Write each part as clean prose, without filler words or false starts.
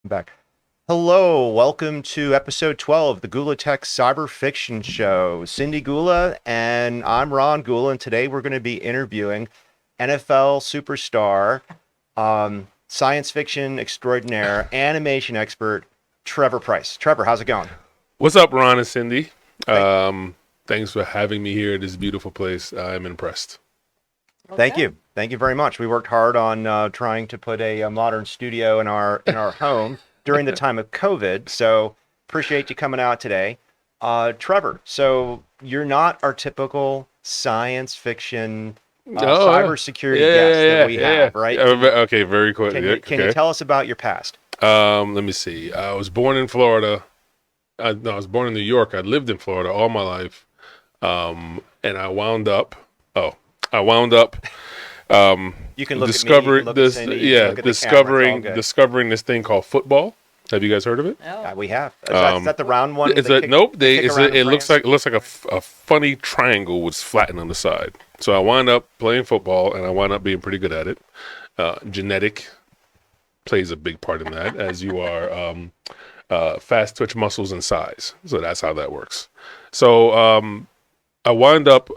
Back. Hello, welcome to episode 12 of the Gula Tech Cyber Fiction Show. Cyndi Gula and I'm Ron Gula, and today we're going to be interviewing NFL superstar, science fiction extraordinaire, animation expert, Trevor Pryce. Trevor, how's it going? What's up, Ron and Cyndi? Thanks for having me here at this beautiful place. I'm impressed. Okay. Thank you. Thank you very much. We worked hard on trying to put a modern studio in our home during the time of COVID. So appreciate you coming out today. Trevor, so you're not our typical science fiction cybersecurity guest that we have, right? Okay, very cool. Can you tell us about your past? Let me see. I was born in Florida. I was born in New York. I lived in Florida all my life. And I wound up you can look discovering at me, discovering this thing called football. Have you guys heard of it? Oh. We have. Is that the round one? Nope. It looks like a funny triangle with flattened on the side. So I wound up playing football, and I wound up being pretty good at it. Genetic plays a big part in that, as you are fast twitch muscles and size. So that's how that works. So I wound up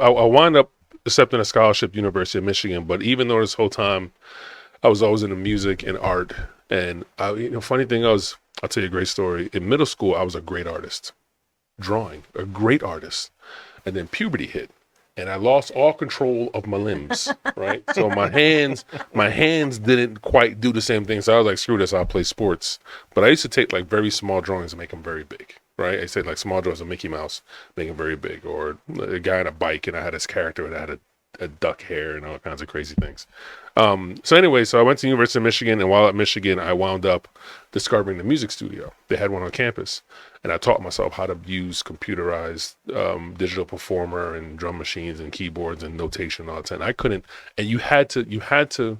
accepting a scholarship at University of Michigan. But even though this whole time I was always into music and art, and funny thing was, I'll tell you a great story. In middle school, I was a great artist, drawing, a great artist, and then puberty hit, and I lost all control of my limbs. Right, so my hands didn't quite do the same thing. So I was like, screw this, I'll play sports. But I used to take like very small drawings and make them very big. Right, I said like small drawings of Mickey Mouse, make them very big, or a guy on a bike, and I had this character that had a duck hair and all kinds of crazy things. So anyway, so I went to the University of Michigan, and while at Michigan, I wound up discovering the music studio. They had one on campus, and I taught myself how to use computerized digital performer and drum machines and keyboards and notation and all that. And I couldn't, and you had to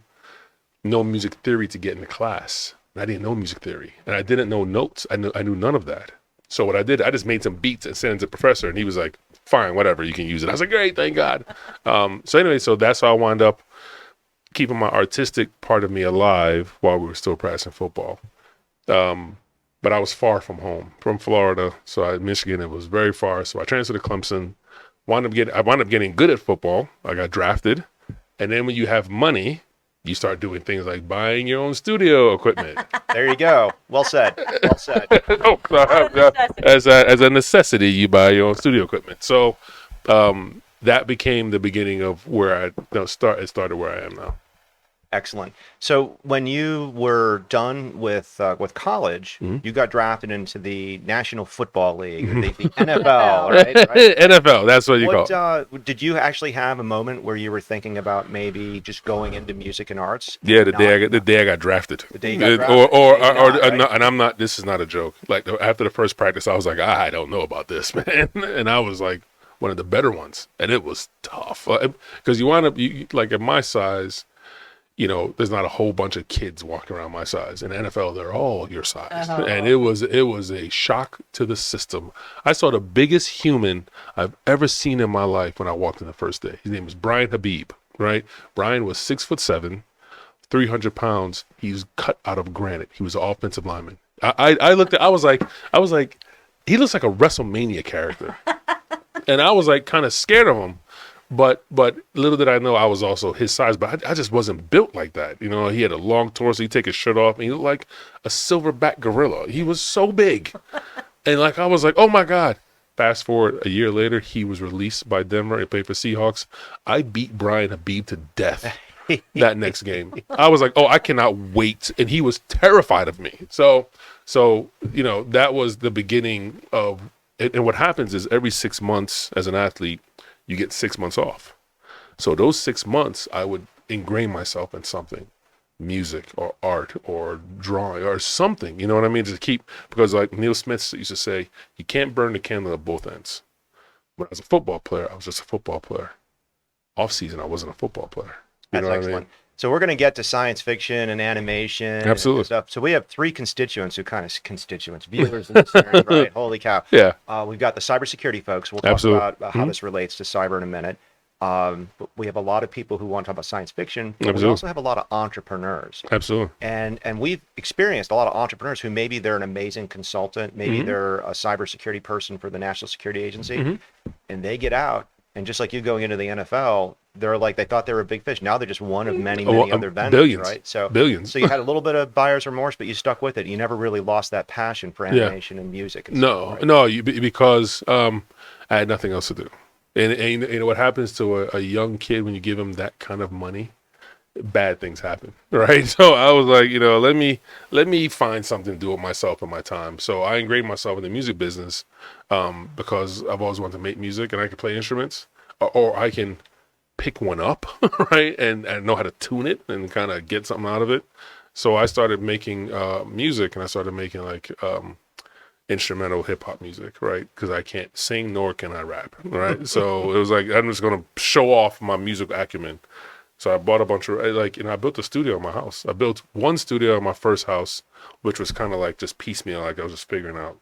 know music theory to get into class. And I didn't know music theory, and I didn't know notes. I knew none of that. So what I did, I just made some beats and sent it to the professor, and he was like, fine, whatever, you can use it. I was like, great, thank God. So anyway, so that's how I wound up keeping my artistic part of me alive while we were still practicing football. But I was far from home, from Florida. So Michigan, it was very far. So I transferred to Clemson. I wound up getting good at football. I got drafted. And then when you have money, you start doing things like buying your own studio equipment. There you go. Well said. Well said. As a necessity, you buy your own studio equipment. So that became the beginning of where it started where I am now. Excellent. So when you were done with college, you got drafted into the National Football League, the NFL, right? NFL, that's what you call it. Did you actually have a moment where you were thinking about maybe just going into music and arts? Yeah, the day I got drafted. The day you got drafted. And I'm not. This is not a joke. Like after the first practice, I was like, I don't know about this, man. And I was like one of the better ones, and it was tough because you wind up like at my size. There's not a whole bunch of kids walking around my size. In the NFL, they're all your size. And it was a shock to the system. I saw the biggest human I've ever seen in my life when I walked in the first day. His name was Brian Habib, right? Brian was 6'7", 300 pounds. He was cut out of granite. He was an offensive lineman. I was like, he looks like a WrestleMania character. And I was like kind of scared of him. But little did I know I was also his size, but I just wasn't built like that. He had a long torso. He'd take his shirt off, and he looked like a silverback gorilla. He was so big. And I was like, oh my God. Fast forward a year later, he was released by Denver and played for Seahawks. I beat Brian Habib to death that next game. I was like, oh, I cannot wait. And he was terrified of me. So that was the beginning of, and what happens is every 6 months as an athlete, you get 6 months off. So those 6 months, I would ingrain myself in something, music or art or drawing or something, you know what I mean? Just because like Neil Smith used to say, you can't burn the candle at both ends. When I was a football player, I was just a football player. Off season, I wasn't a football player. That's excellent. I mean? So we're going to get to science fiction and animation. Absolutely. And stuff. So we have three viewers and listeners, right? Holy cow. Yeah. We've got the cybersecurity folks. We'll talk about how this relates to cyber in a minute. But we have a lot of people who want to talk about science fiction, but Absolutely. we also have a lot of entrepreneurs. Absolutely. And we've experienced a lot of entrepreneurs who maybe they're an amazing consultant, maybe Mm-hmm. they're a cybersecurity person for the National Security Agency, Mm-hmm. and they get out, and just like you going into the NFL, they're like they thought they were a big fish. Now they're just one of many, many other vendors, billions, right? So billions. So you had a little bit of buyer's remorse, but you stuck with it. You never really lost that passion for animation and music. And No, stuff, right? no, because I had nothing else to do. And you know what happens to a young kid when you give him that kind of money? Bad things happen, right? So I was like, let me find something to do with myself and my time. So I ingrained myself in the music business because I've always wanted to make music, and I can play instruments, or I can pick one up, right, and know how to tune it and kind of get something out of it. So I started making music, and I started making like instrumental hip hop music, right? Because I can't sing nor can I rap, right? So it was like I'm just gonna show off my musical acumen. So I bought a bunch of I built a studio in my house. I built one studio in my first house, which was kind of like just piecemeal, like I was just figuring out.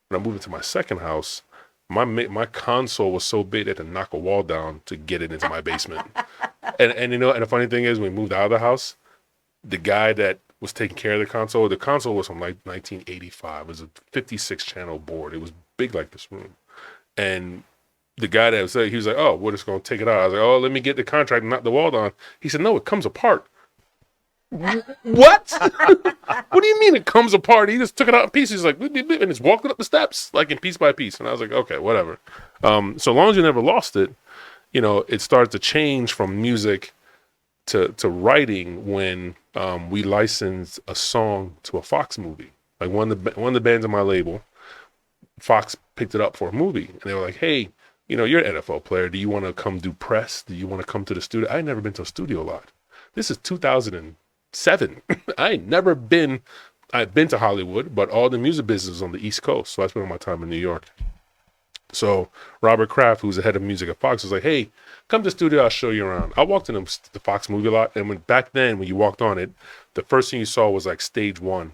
When I moved into my second house, my console was so big that I had to knock a wall down to get it into my basement. And and the funny thing is, when we moved out of the house, the guy that was taking care of the console was from like 1985. It was a 56 channel board. It was big like this room. And the guy that was there, he was like, "Oh, we're just gonna take it out." I was like, "Oh, let me get the contract and knock the wall down." He said, "No, it comes apart." What? What do you mean it comes apart? He just took it out in pieces, like, and it's walking up the steps, like in piece by piece. And I was like, okay, whatever. So long as you never lost it, it started to change from music to writing when we licensed a song to a Fox movie. Like one of the bands on my label, Fox picked it up for a movie, and they were like, "Hey, you're an NFL player. Do you want to come do press? Do you want to come to the studio?" I had never been to a studio lot. This is 2007. I've been to Hollywood, but all the music business is on the East Coast. So I spent all my time in New York. So Robert Kraft, who's the head of music at Fox, was like, "Hey, come to the studio. I'll show you around." I walked in the Fox movie lot. And back then, when you walked on it, the first thing you saw was like stage one.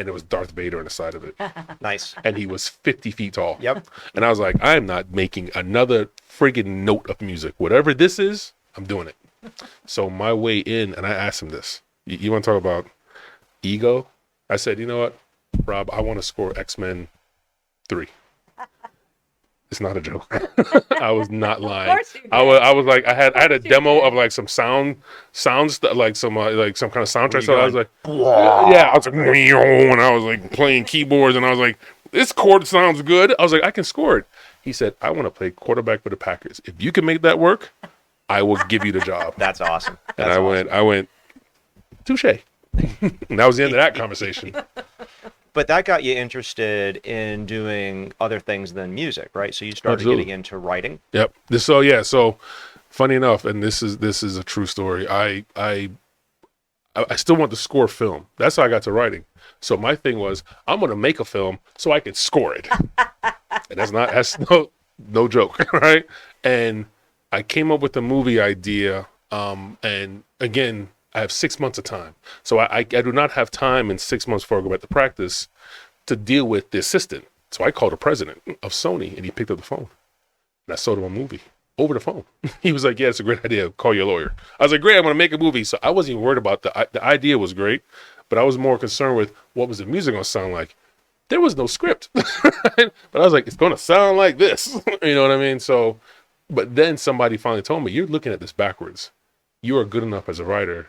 And it was Darth Vader on the side of it. Nice. And he was 50 feet tall. Yep. And I was like, I am not making another friggin' note of music. Whatever this is, I'm doing it. So my way in, and I asked him this. You want to talk about ego? I said, "You know what, Rob, I want to score X-Men 3. It's not a joke. I was not lying. Of course you did. I was like, I had a demo of like some sounds, like some kind of soundtrack. So I was like, yeah, I was like, and I was like playing keyboards, and I was like, this chord sounds good. I was like, I can score it. He said, "I want to play quarterback for the Packers. If you can make that work, I will give you the job." That's awesome. And I went, touche. And that was the end of that conversation. But that got you interested in doing other things than music, right? So you started Absolutely. getting into writing. Yep. So funny enough, and this is a true story. I still want to score film. That's how I got to writing. So my thing was, I'm gonna make a film so I can score it. And that's no joke, right? And I came up with a movie idea. And again, I have 6 months of time. So I do not have time in 6 months before I go back to practice to deal with the assistant. So I called the president of Sony, and he picked up the phone. And I sold him a movie over the phone. He was like, "Yeah, it's a great idea. Call your lawyer." I was like, "Great, I'm going to make a movie." So I wasn't even worried about the idea was great, but I was more concerned with what was the music going to sound like. There was no script. But I was like, it's going to sound like this. You know what I mean? So, but then somebody finally told me, "You're looking at this backwards. You are good enough as a writer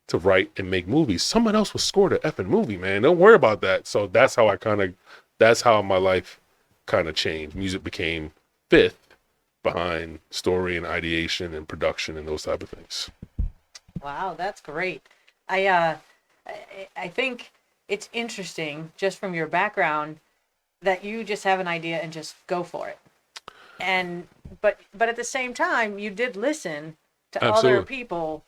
to write and make movies. Someone else will score the effing movie, man. Don't worry about that." So that's how my life kind of changed. Music became fifth behind story and ideation and production and those type of things. Wow, that's great. I think it's interesting just from your background that you just have an idea and just go for it. But at the same time, you did listen to Absolutely. other people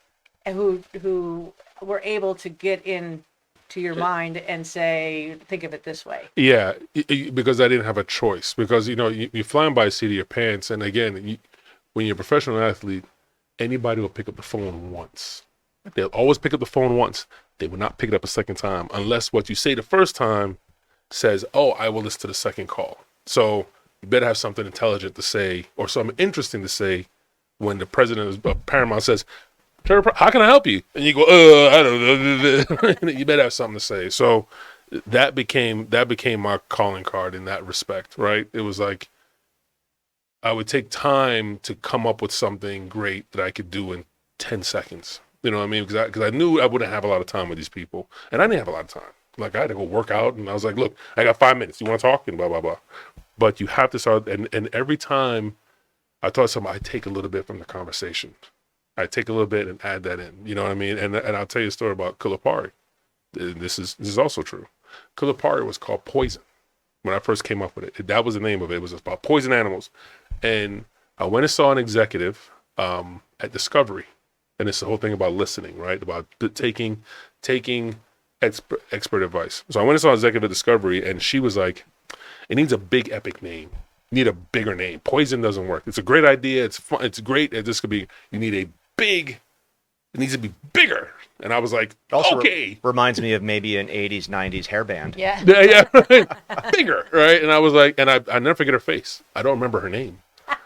who were able to get into your mind and say, think of it this way. Yeah, because I didn't have a choice. Because you're flying by the seat of your pants, and again, when you're a professional athlete, anybody will pick up the phone once. They'll always pick up the phone once. They will not pick it up a second time unless what you say the first time says, "Oh, I will listen to the second call." So you better have something intelligent to say or something interesting to say when the president of Paramount says, Trevor, how can I help you? And you go, I don't know. You better have something to say. So that became my calling card in that respect, right? It was like I would take time to come up with something great that I could do in 10 seconds. You know what I mean? Because I knew I wouldn't have a lot of time with these people. And I didn't have a lot of time. Like, I had to go work out, and I was like, look, I got 5 minutes. You want to talk? And blah, blah, blah. But you have to start, and every time I taught somebody, I take a little bit from the conversation. I take a little bit and add that in. You know what I mean? And I'll tell you a story about Kulipari. This is also true. Kulipari was called Poison when I first came up with it. That was the name of it. It was about poison animals. And I went and saw an executive at Discovery. And it's the whole thing about listening, right? About taking expert advice. So I went and saw an executive at Discovery, and she was like, it needs a big epic name. You need a bigger name. Poison doesn't work. It's a great idea. It's fun. It's great. You need a big, it needs to be bigger. And I was like, also okay. Reminds me of maybe an 80s, 90s hair band. Yeah. Yeah, right. Bigger, right? And I was like, and I never forget her face. I don't remember her name,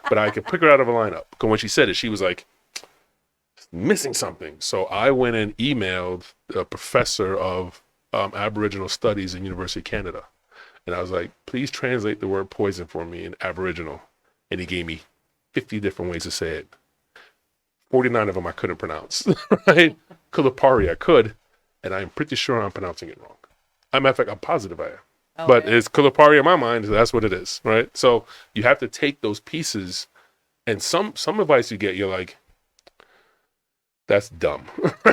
but I could pick her out of a lineup. Because when she said it, she was like, missing something. So I went and emailed a professor of Aboriginal Studies in University of Canada. And I was like, please translate the word poison for me in Aboriginal. And he gave me 50 different ways to say it. 49 of them I couldn't pronounce, right? Kulipari I could, and I'm pretty sure I'm pronouncing it wrong. Matter of fact, I'm positive I am. Oh, but yeah. it's Kulipari in my mind, so that's what it is, right? So you have to take those pieces, and some advice you get, you're like, that's dumb,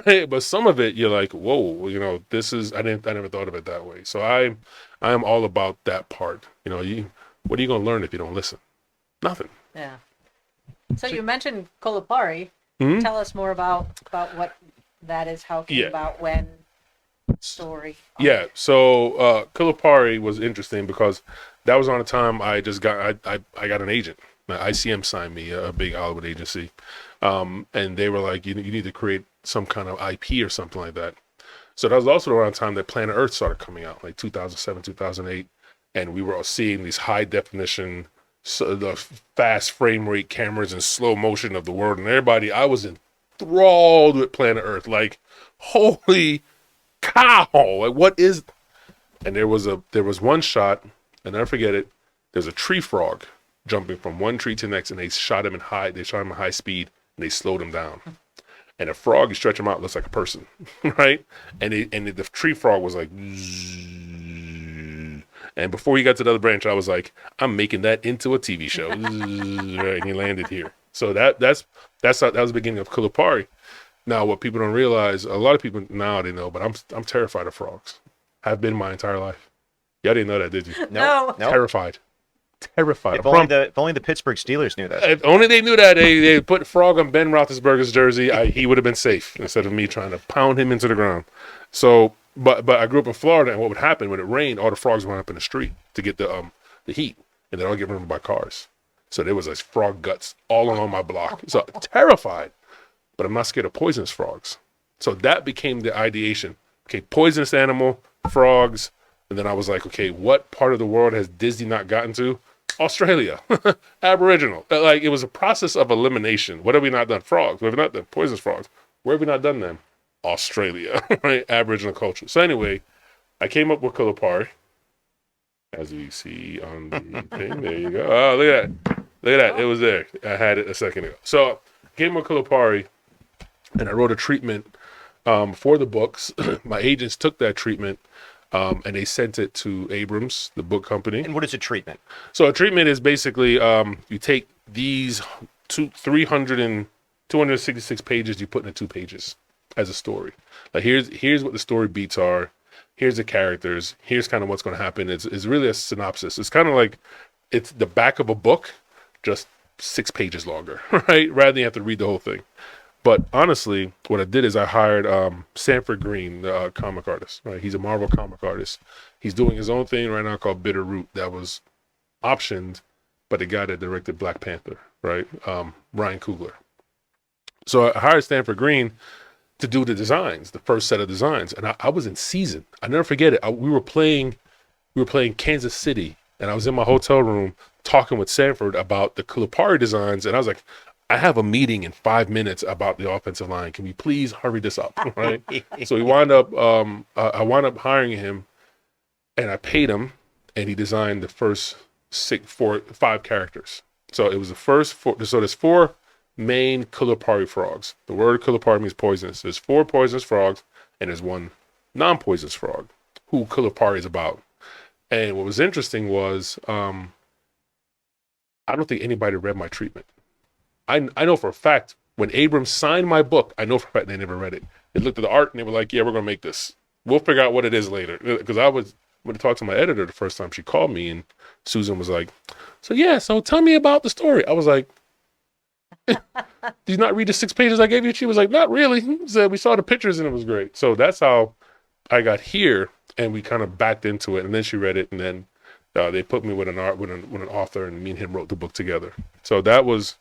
right? But some of it, you're like, whoa, this is, I never thought of it that way. So I am all about that part. What are you going to learn if you don't listen? Nothing. Yeah. So you mentioned Kulipari. Mm-hmm. Tell us more about what that is, how it came about, when, story. Yeah. So Kulipari was interesting because that was on a time I just got I got an agent. ICM signed me, a big Hollywood agency. And they were like, you need to create some kind of IP or something like that. So that was also around the time that Planet Earth started coming out, like 2007, 2008. And we were all seeing these high definition, the fast frame rate cameras and slow motion of the world. And everybody, I was enthralled with Planet Earth. Like, holy cow, like what is, and there was one shot, and I forget it, there's a tree frog jumping from one tree to the next, and they shot him in high speed, and they slowed him down. And a frog, you stretch him out, looks like a person, right? And the tree frog was like, and before he got to the other branch, I was like, I'm making that into a TV show. Right, and he landed here. So that was the beginning of Kulipari. Now, what people don't realize, a lot of people now they know, but I'm terrified of frogs. Have been my entire life. Y'all didn't know that, did you? No. Terrified. If only the Pittsburgh Steelers knew that. If only they knew that. They put frog on Ben Roethlisberger's jersey, he would have been safe instead of me trying to pound him into the ground. So, but I grew up in Florida, and what would happen when it rained, all the frogs went up in the street to get the heat, and they'd all get run by cars. So there was like frog guts all along my block. So terrified, but I'm not scared of poisonous frogs. So that became the ideation. Okay, poisonous animal, frogs, and then I was like, okay, what part of the world has Disney not gotten to? Australia, Aboriginal. Like, it was a process of elimination. What have we not done? Frogs. What have we not done? Poisonous frogs. Where have we not done them? Australia, right? Aboriginal culture. So anyway, I came up with Kulipari, as we see on the thing. There you go. Oh, look at that. Look at that. It was there. I had it a second ago. So I came up with Kulipari, and I wrote a treatment for the books. My agents took that treatment, and they sent it to Abrams, the book company. And what is a treatment? So a treatment is basically you take these 266 pages, you put into 2 pages as a story. Like, here's what the story beats are. Here's the characters. Here's kind of what's going to happen. It's really a synopsis. It's kind of like it's the back of a book, just 6 pages longer, right? Rather than you have to read the whole thing. But honestly, what I did is I hired Sanford Green, the comic artist. Right, he's a Marvel comic artist. He's doing his own thing right now called Bitter Root that was optioned by the guy that directed Black Panther, right? Ryan Coogler. So I hired Sanford Green to do the designs, the first set of designs, and I was in season. I never forget it. We were playing Kansas City, and I was in my hotel room talking with Sanford about the Kulipari designs, and I was like, I have a meeting in 5 minutes about the offensive line. Can we please hurry this up? Right. So we wound up, I wound up hiring him, and I paid him, and he designed the first 5 characters. So it was the first 4. So there's 4 main Kulipari frogs. The word Kulipari means poisonous. There's 4 poisonous frogs, and there's 1 non-poisonous frog, who Kulipari is about. And what was interesting was, I don't think anybody read my treatment. I know for a fact when Abrams signed my book, I know for a fact they never read it. They looked at the art and they were like, "Yeah, we're gonna make this. We'll figure out what it is later." Because when I talked to my editor the first time, she called me and Susan was like, "So tell me about the story." I was like, "Did you not read the 6 pages I gave you?" She was like, "Not really." She said, "We saw the pictures and it was great." So that's how I got here, and we kind of backed into it. And then she read it, and then they put me with an author, and me and him wrote the book together. So that was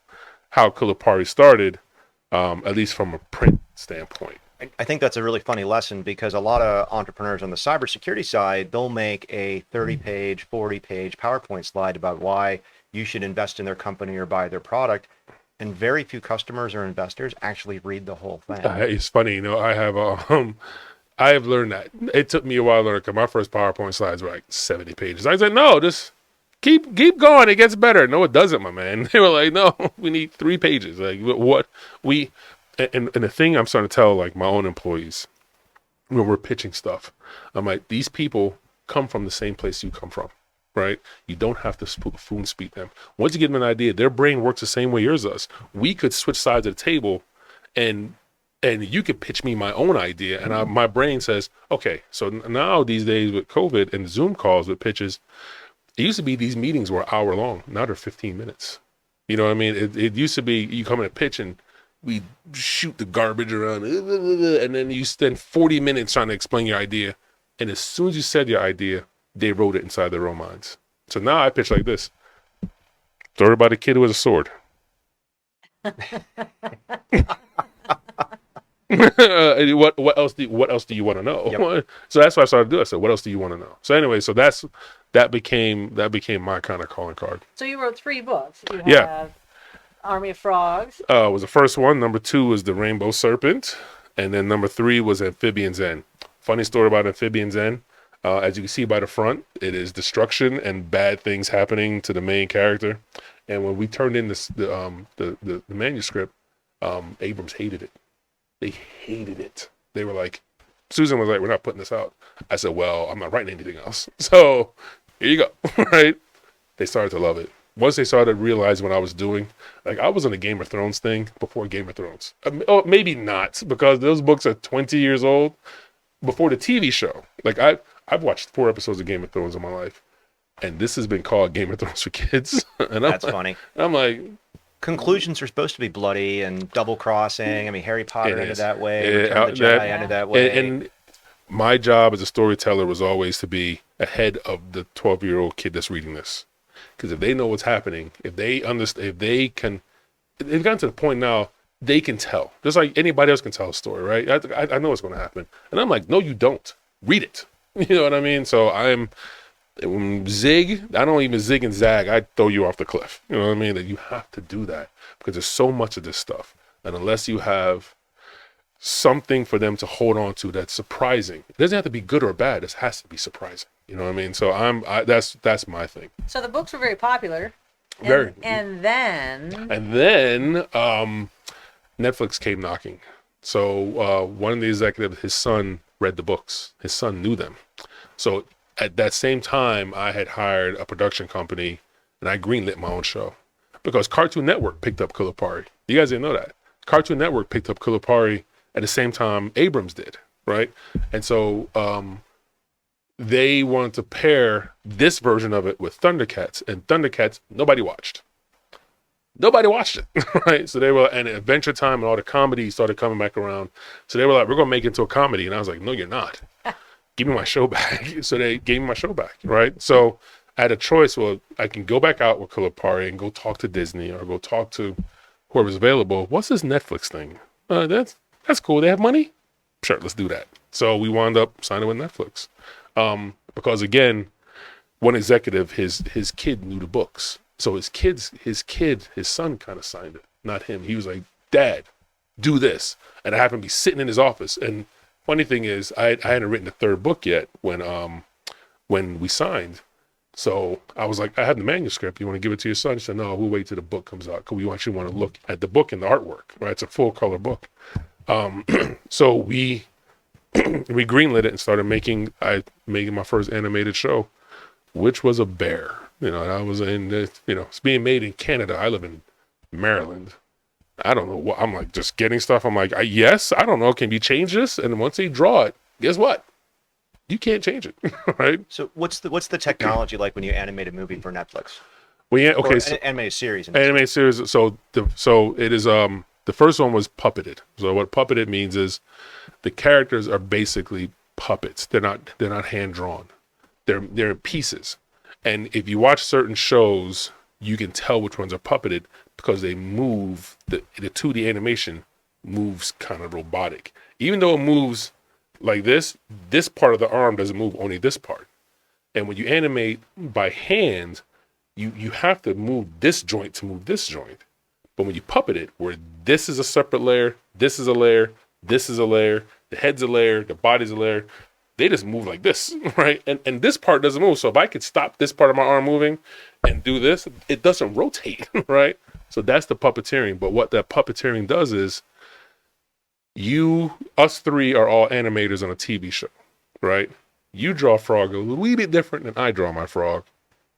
how Kulipari started, at least from a print standpoint. I think that's a really funny lesson, because a lot of entrepreneurs on the cybersecurity side, they'll make a 30-page, 40-page PowerPoint slide about why you should invest in their company or buy their product, and very few customers or investors actually read the whole thing. It's funny, I have learned that. It took me a while to learn, because my first PowerPoint slides were like 70 pages. I said, "No, just keep going. It gets better." "No, it doesn't, my man." They were like, "No, we need 3 pages." Like and the thing I'm starting to tell like my own employees when we're pitching stuff, I'm like, these people come from the same place you come from, right? You don't have to spoon speak them. Once you give them an idea, their brain works the same way yours does. We could switch sides of the table, and you could pitch me my own idea, and my brain says, okay. So now these days with COVID and Zoom calls with pitches, it used to be these meetings were an hour long. Now they're 15 minutes. You know what I mean? It used to be you come in a pitch and we shoot the garbage around, and then you spend 40 minutes trying to explain your idea. And as soon as you said your idea, they wrote it inside their own minds. So now I pitch like this. Story about a kid who has a sword. What else do you want to know? Yep. So that's what I started to do. I said, what else do you want to know? So anyway, so that became my kind of calling card. So you wrote 3 books. You have Army of Frogs. Was the first one. Number 2 was The Rainbow Serpent. And then number 3 was Amphibian Zen. Funny story about Amphibian Zen. As you can see by the front, it is destruction and bad things happening to the main character. And when we turned in the manuscript, Abrams hated it. They hated it. They were like, Susan was like, "We're not putting this out." I said, "Well, I'm not writing anything else. So here you go." Right? They started to love it. Once they started to realize what I was doing, like I was on a Game of Thrones thing before Game of Thrones. Maybe not, because those books are 20 years old. Before the TV show, like I've watched 4 episodes of Game of Thrones in my life, and this has been called Game of Thrones for kids. And that's funny. I'm like, conclusions are supposed to be bloody and double crossing. I mean, Harry Potter ended that way. Return of the Jedi ended that way. And my job as a storyteller was always to be ahead of the 12-year-old kid that's reading this, because if they know what's happening, if they understand, they've gotten to the point now they can tell, just like anybody else can tell a story, right? I know what's going to happen, and I'm like, no, you don't. Read it. You know what I mean? So zig, I don't even zig and zag. I throw you off the cliff. You know what I mean? That you have to do that, because there's so much of this stuff, and unless you have something for them to hold on to that's surprising, it doesn't have to be good or bad. It has to be surprising. You know what I mean? So that's my thing. So the books were very popular. And then Netflix came knocking. So one of the executives, his son read the books. His son knew them. So at that same time, I had hired a production company, and I greenlit my own show, because Cartoon Network picked up Kulipari. You guys didn't know that. Cartoon Network picked up Kulipari at the same time Abrams did, right? And so they wanted to pair this version of it with Thundercats, and Thundercats, nobody watched. Nobody watched it, right? So they were, and Adventure Time and all the comedy started coming back around. So they were like, "We're going to make it into a comedy." And I was like, "No, you're not. Give me my show back." So they gave me my show back, right? So I had a choice. Well, I can go back out with Kulipari and go talk to Disney or go talk to whoever's available. What's this Netflix thing? That's cool. They have money? Sure, let's do that. So we wound up signing with Netflix. Because again, one executive, his kid knew the books. So his son kind of signed it. not him. He was like, Dad, do this. And I happened to be sitting in his office. And funny thing is, I hadn't written the third book yet when we signed. So I was like, I had the manuscript. You want to give it to your son? He said, no, we'll wait till the book comes out because we actually want to look at the book and the artwork, right? It's a full color book. So we greenlit it and started making my first animated show, which was a bear. And I was it's being made in Canada. I live in Maryland. I don't know what, I'm like just getting stuff. I'm like, yes, I don't know. Can you change this? And once they draw it, guess what? You can't change it, right? So what's the technology like when you animate a movie for Netflix? Well, yeah, okay. So animated series. Animated series. So it is the first one was puppeted. So what puppeted means is the characters are basically puppets. They're not hand drawn. They're pieces. And if you watch certain shows, you can tell which ones are puppeted because they move. The 2D animation moves kind of robotic, even though it moves like this part of the arm doesn't move, only this part. And when you animate by hand, you have to move this joint to move this joint. But when you puppet it, where this is a separate layer, this is a layer, this is a layer, the head's a layer, the body's a layer, they just move like this, right? And this part doesn't move. So if I could stop this part of my arm moving and do this, it doesn't rotate, right? So that's the puppeteering. But what that puppeteering does is us three are all animators on a TV show, right? You draw a frog a wee bit different than I draw my frog,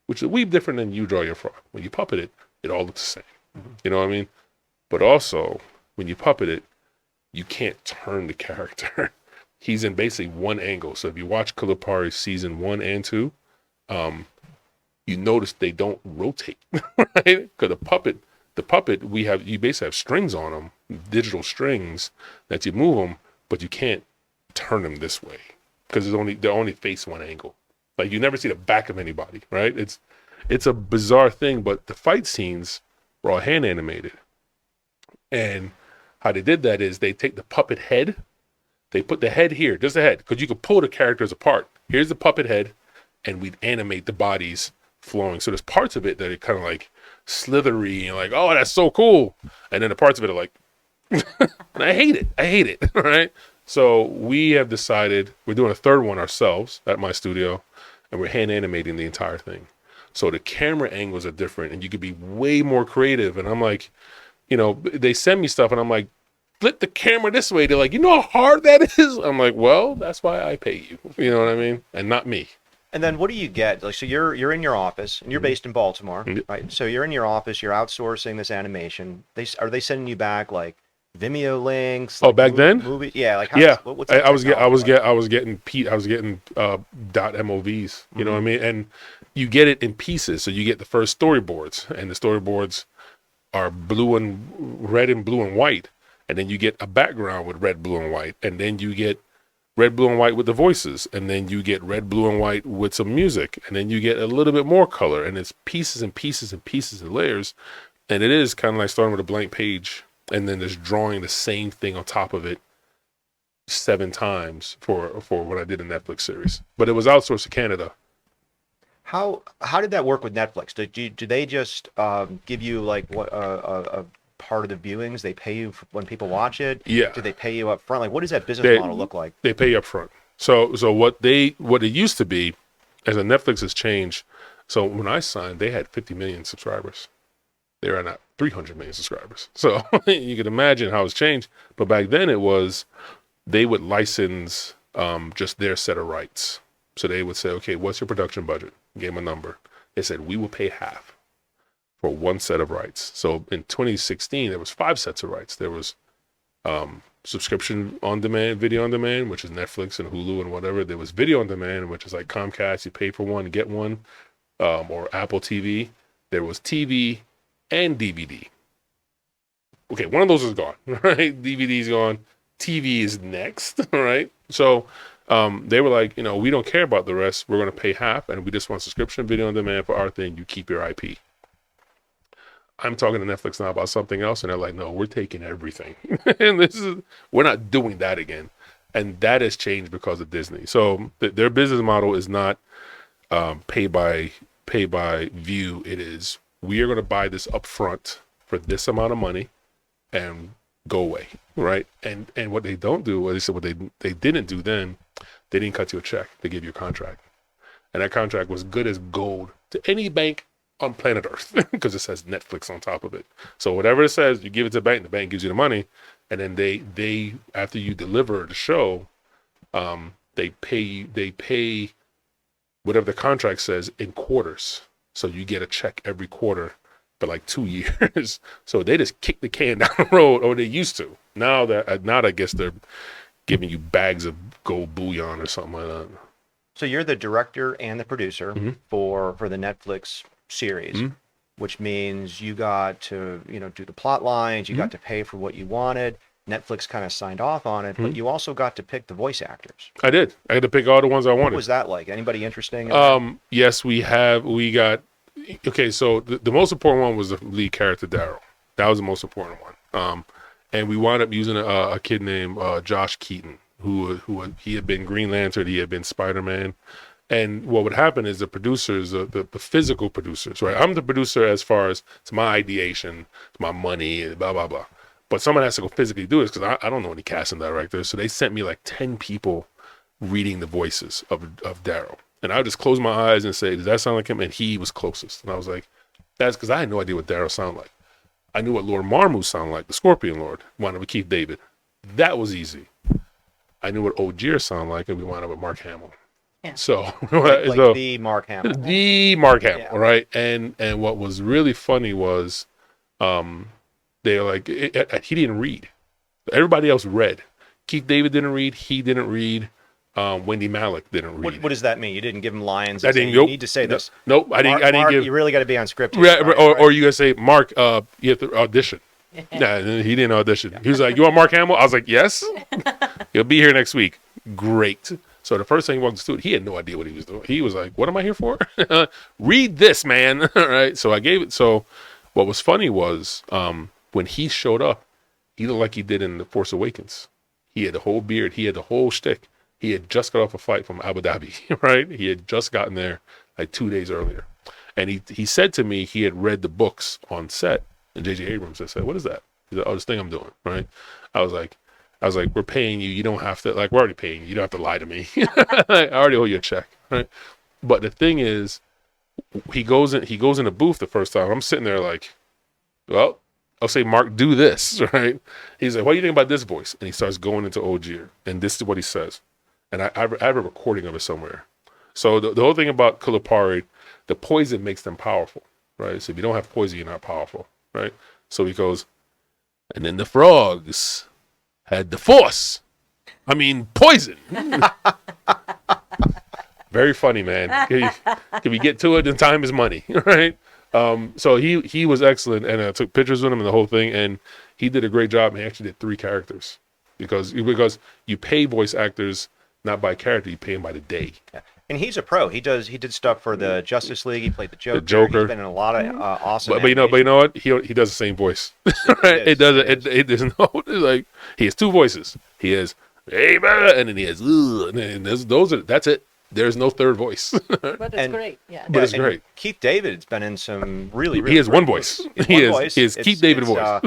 which is a wee bit different than you draw your frog. When you puppet it, it all looks the same. Mm-hmm. You know what I mean? But also, when you puppet it, you can't turn the character. He's in basically one angle. So if you watch Kulipari season 1 and 2, you notice they don't rotate, right? Because the puppet, you basically have strings on them, digital strings that you move them, but you can't turn them this way because they only face one angle. Like you never see the back of anybody, right? It's a bizarre thing, but the fight scenes were all hand animated. And how they did that is they take the puppet head, they put the head here, just the head, because you could pull the characters apart. Here's the puppet head, and we'd animate the bodies flowing. So there's parts of it that are kind of like slithery and like, oh, that's so cool. And then the parts of it are like, and I hate it, right? So we have decided we're doing a third one ourselves at my studio, and we're hand animating the entire thing. So the camera angles are different, and you could be way more creative. And I'm like, they send me stuff, and I'm like, flip the camera this way. They're like, you know how hard that is? I'm like, well, that's why I pay you. You know what I mean? And not me. And then what do you get? Like, so you're in your office, and you're based in Baltimore, right? So you're in your office, you're outsourcing this animation. Are they sending you back like Vimeo links? Like back then? Movie? Yeah, like what's I was getting .movs. You know what I mean? And you get it in pieces. So you get the first storyboards, and the storyboards are red and blue and white. And then you get a background with red, blue, and white. And then you get red, blue, and white with the voices. And then you get red, blue, and white with some music. And then you get a little bit more color. And it's pieces and pieces and pieces and layers. And it is kind of like starting with a blank page and then just drawing the same thing on top of it 7 times for what I did in Netflix series. But it was outsourced to Canada. How did that work with Netflix? Do they just give you like a part of the viewings? They pay you when people watch it? Yeah. Do they pay you up front? Like, what does that business model look like? They pay you up front. So what it used to be, as a Netflix has changed. So when I signed, they had 50 million subscribers. They are now 300 million subscribers. So you can imagine how it's changed. But back then it was, they would license just their set of rights. So they would say, okay, what's your production budget? Gave them a number. They said, we will pay half for one set of rights. So in 2016, there was 5 sets of rights. There was subscription on demand, video on demand, which is Netflix and Hulu and whatever. There was video on demand, which is like Comcast, you pay for one, get one, or Apple TV. There was TV and DVD. Okay, one of those is gone, right? DVD's gone. TV is next, right? So they were like, we don't care about the rest. We're going to pay half, and we just want subscription video on demand for our thing. You keep your IP. I'm talking to Netflix now about something else, and they're like, no, we're taking everything. And we're not doing that again. And that has changed because of Disney. So their business model is not pay by view. It is, we are going to buy this up front for this amount of money and go away, right? And what they don't do, what they didn't do then, they didn't cut you a check. They gave you a contract. And that contract was good as gold to any bank on planet Earth because it says Netflix on top of it. So whatever it says, you give it to the bank gives you the money. And then they after you deliver the show, they pay whatever the contract says in quarters. So you get a check every quarter for like 2 years. So they just kick the can down the road, or they used to. Now I guess they're giving you bags of gold bullion or something like that. So you're the director and the producer for the Netflix series, which means you got to do the plot lines, you got to pay for what you wanted. Netflix kind of signed off on it, but you also got to pick the voice actors. I did. I had to pick all the ones I wanted. What was that like? Anybody interesting? Yes, we got. Okay, so the most important one was the lead character Daryl. That was the most important one. And we wound up using a kid named Josh Keaton, who he had been Green Lantern, he had been Spider-Man. And what would happen is the producers, the physical producers, right? I'm the producer as far as it's my ideation, it's my money, blah blah blah. But someone has to go physically do this because I don't know any casting directors. So they sent me like 10 people reading the voices of Daryl. And I would just close my eyes and say, does that sound like him? And he was closest. And I was like, that's because I had no idea what Daryl sounded like. I knew what Lord Marmou sounded like, the Scorpion Lord, wound up with Keith David. That was easy. I knew what Ogier sounded like, and we wound up with Mark Hamill. Yeah. So, like the Mark Hamill. The Mark Hamill, Yeah. right? And what was really funny was they were like, he didn't read. Everybody else read. Keith David didn't read. He didn't read. Wendy Malick didn't read. What does that mean? You didn't give him lines? I didn't. You need to say this. Nope. I didn't Mark, give. You really got to be on script. Right, or you gotta say, Mark, you have to audition. Nah, he didn't audition. He was like, you want Mark Hamill? I was like, yes. He'll be here next week. Great. So the first thing he walked in the studio, he had no idea what he was doing. He was like, what am I here for? Read this, man. All right. So I gave it. So what was funny was when he showed up, he looked like he did in The Force Awakens. He had the whole beard. He had the whole shtick. He had just got off a flight from Abu Dhabi, right? He had just gotten there like 2 days earlier. And he said to me he had read the books on set. And J.J. Abrams said, what is that? He said, oh, this thing I'm doing, right? I was like, we're paying you. You don't have to, like, we're already paying you. You don't have to lie to me. I already owe you a check, right? But the thing is, he goes in the booth the first time. I'm sitting there like, well, I'll say, Mark, do this, right? He's like, what do you think about this voice? And he starts going into Ogier. And this is what he says. And I have a recording of it somewhere. So the whole thing about Kulipari, the poison makes them powerful, right? So if you don't have poison, you're not powerful, right? So he goes, and then the frogs had the force. I mean, poison. Very funny, man. If you get to it, then time is money, right? So he was excellent, and I took pictures with him and the whole thing, and he did a great job. And he actually did 3 characters because you pay voice actors not by character, you pay him by the day. Yeah. And he's a pro. He did stuff for the Justice League. He played the Joker. He's been in a lot of awesome. But you know what? He does the same voice. Right? It doesn't like he has 2 voices. He has hey, and then he has and then that's it. There's no third voice. But it's great. Yeah. But it's great. Keith David's been in some really he has one voice. He has Keith David voice.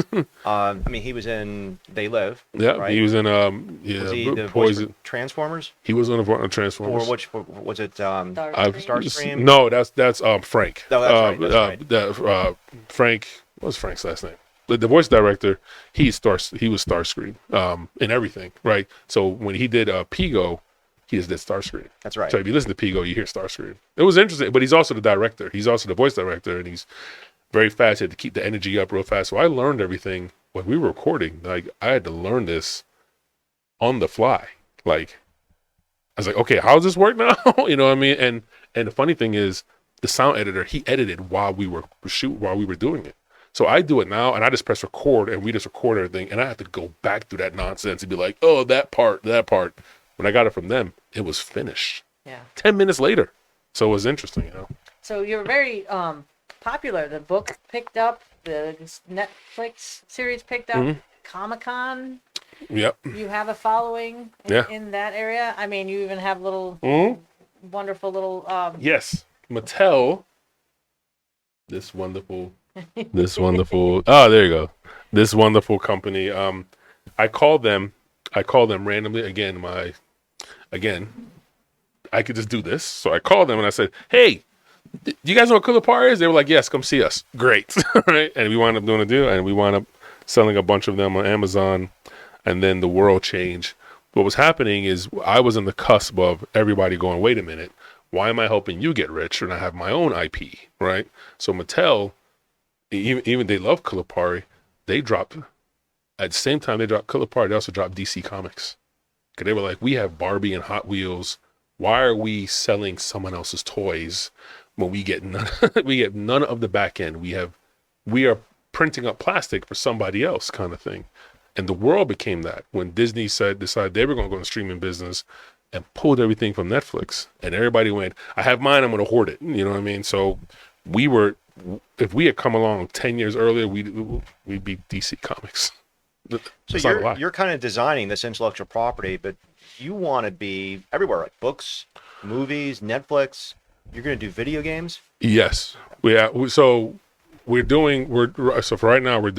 I mean, he was in They Live. Yeah, right? he was in was he the voice for Transformers? He was on a Transformers. Or which was it? Starscream? No, that's Frank. Oh, that's right. Frank. What was Frank's last name? The voice director. He was Starscream. In everything, right? So when he did Pigo, he just did Starscream. That's right. So if you listen to Pigo, you hear Starscream. It was interesting, but he's also the director. He's also the voice director, and he's very fast. He had to keep the energy up real fast. So I learned everything when we were recording. Like I had to learn this on the fly. Like I was like, okay, how does this work now? You know what I mean? And the funny thing is, the sound editor, he edited while we were doing it. So I do it now, and I just press record, and we just record everything, and I have to go back through that nonsense and be like, oh, that part. When I got it from them, it was finished. Yeah. 10 minutes later. So it was interesting, you know. So you're very popular. The book picked up, the Netflix series picked up, Comic-Con. Yep. You have a following in that area. I mean, you even have little wonderful little yes. Mattel, this wonderful This wonderful. Oh, there you go. This wonderful company. I called them. I called them randomly. Again, I could just do this. So I called them and I said, "Hey, do you guys know what Kulipari is?" They were like, "Yes, come see us." Great, right? And we wound up doing a deal, and we wound up selling a bunch of them on Amazon, and then the world changed. What was happening is I was on the cusp of everybody going, "Wait a minute, why am I helping you get rich when I have my own IP?" Right? So Mattel, even they love Kulipari. They dropped at the same time they dropped Kulipari. They also dropped DC Comics because they were like, "We have Barbie and Hot Wheels. Why are we selling someone else's toys when we get none? We get none of the back end. We are printing up plastic for somebody else, kind of thing." And the world became that when Disney decided they were going to go in the streaming business and pulled everything from Netflix, and everybody went, "I have mine. I'm going to hoard it." You know what I mean? So if we had come along 10 years earlier, we'd be DC Comics. So you're kind of designing this intellectual property, but you want to be everywhere, like books, movies, Netflix. You're going to do video games? Yes. So for right now we are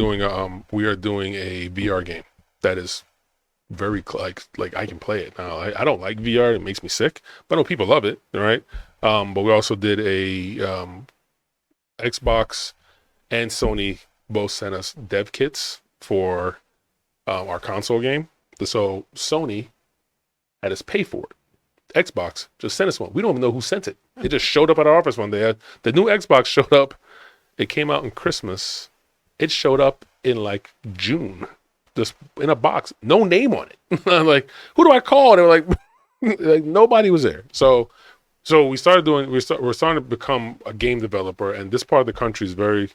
doing a VR game that is very like I can play it now. I don't like VR; it makes me sick. But I know people love it, right? But we also did a Xbox and Sony both sent us dev kits for our console game. So Sony had us pay for it. Xbox just sent us one. We don't even know who sent it. It just showed up at our office one day. The new Xbox showed up. It came out in Christmas. It showed up in like June, just in a box, no name on it. I'm like, who do I call? They were like nobody was there. So we're starting to become a game developer, and this part of the country is very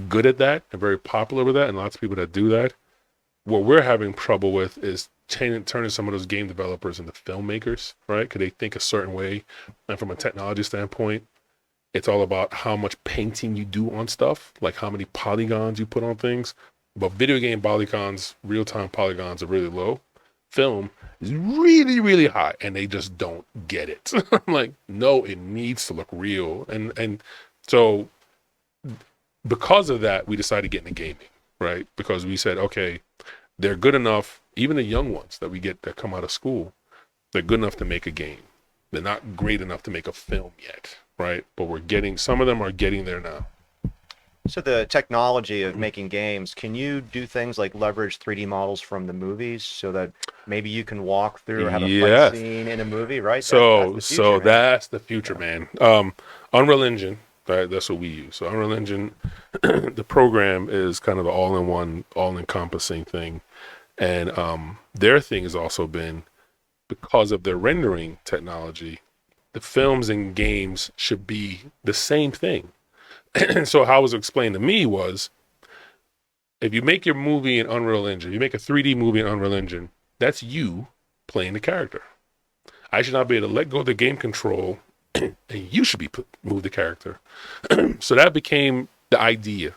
good at that and very popular with that, and lots of people that do that. What we're having trouble with is turning some of those game developers into filmmakers, right? Because they think a certain way, and from a technology standpoint, it's all about how much painting you do on stuff, like how many polygons you put on things. But video game polygons, real-time polygons are really low. Film is really, really high, and they just don't get it. I'm like, no, it needs to look real. And so because of that, we decided to get into gaming, right? Because we said, okay, they're good enough, even the young ones that we get that come out of school, they're good enough to make a game. They're not great enough to make a film yet, right? But some of them are getting there now. So the technology of making games, can you do things like leverage 3D models from the movies so that maybe you can walk through or have a fight scene in a movie, right? That's the future, man. Unreal Engine, right? That's what we use. So Unreal Engine, the program is kind of the all-in-one, all-encompassing thing. And their thing has also been, because of their rendering technology, the films and games should be the same thing. So how it was explained to me was, if you make your movie in Unreal Engine, you make a 3D movie in Unreal Engine, that's you playing the character. I should not be able to let go of the game control and you should move the character. So that became the idea.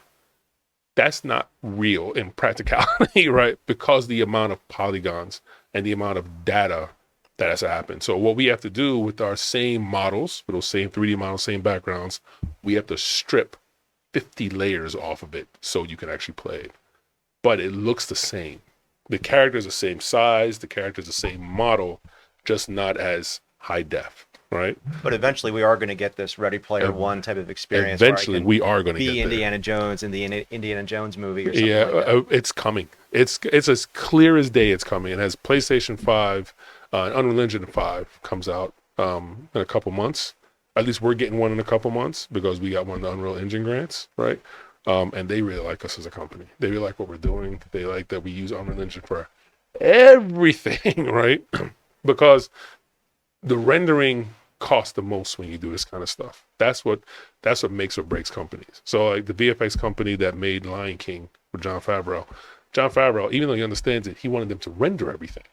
That's not real in practicality, right? Because the amount of polygons and the amount of data that has happened. So what we have to do with our same models, with those same 3D models, same backgrounds, we have to strip 50 layers off of it so you can actually play it. But it looks the same. The character's the same size, the character's the same model, just not as high def, right? But eventually we are going to get this Ready Player One type of experience. Eventually we are going to get Indiana Jones in the Indiana Jones movie or something like that. It's coming. It's as clear as day it's coming. It has PlayStation 5, Unreal Engine 5 comes out in a couple months. At least we're getting one in a couple months because we got one of the Unreal Engine grants, right? And they really like us as a company. They really like what we're doing. They like that we use Unreal Engine for everything, right? Because the rendering costs the most when you do this kind of stuff. That's what makes or breaks companies. So like the VFX company that made Lion King with Jon Favreau, even though he understands it, he wanted them to render everything.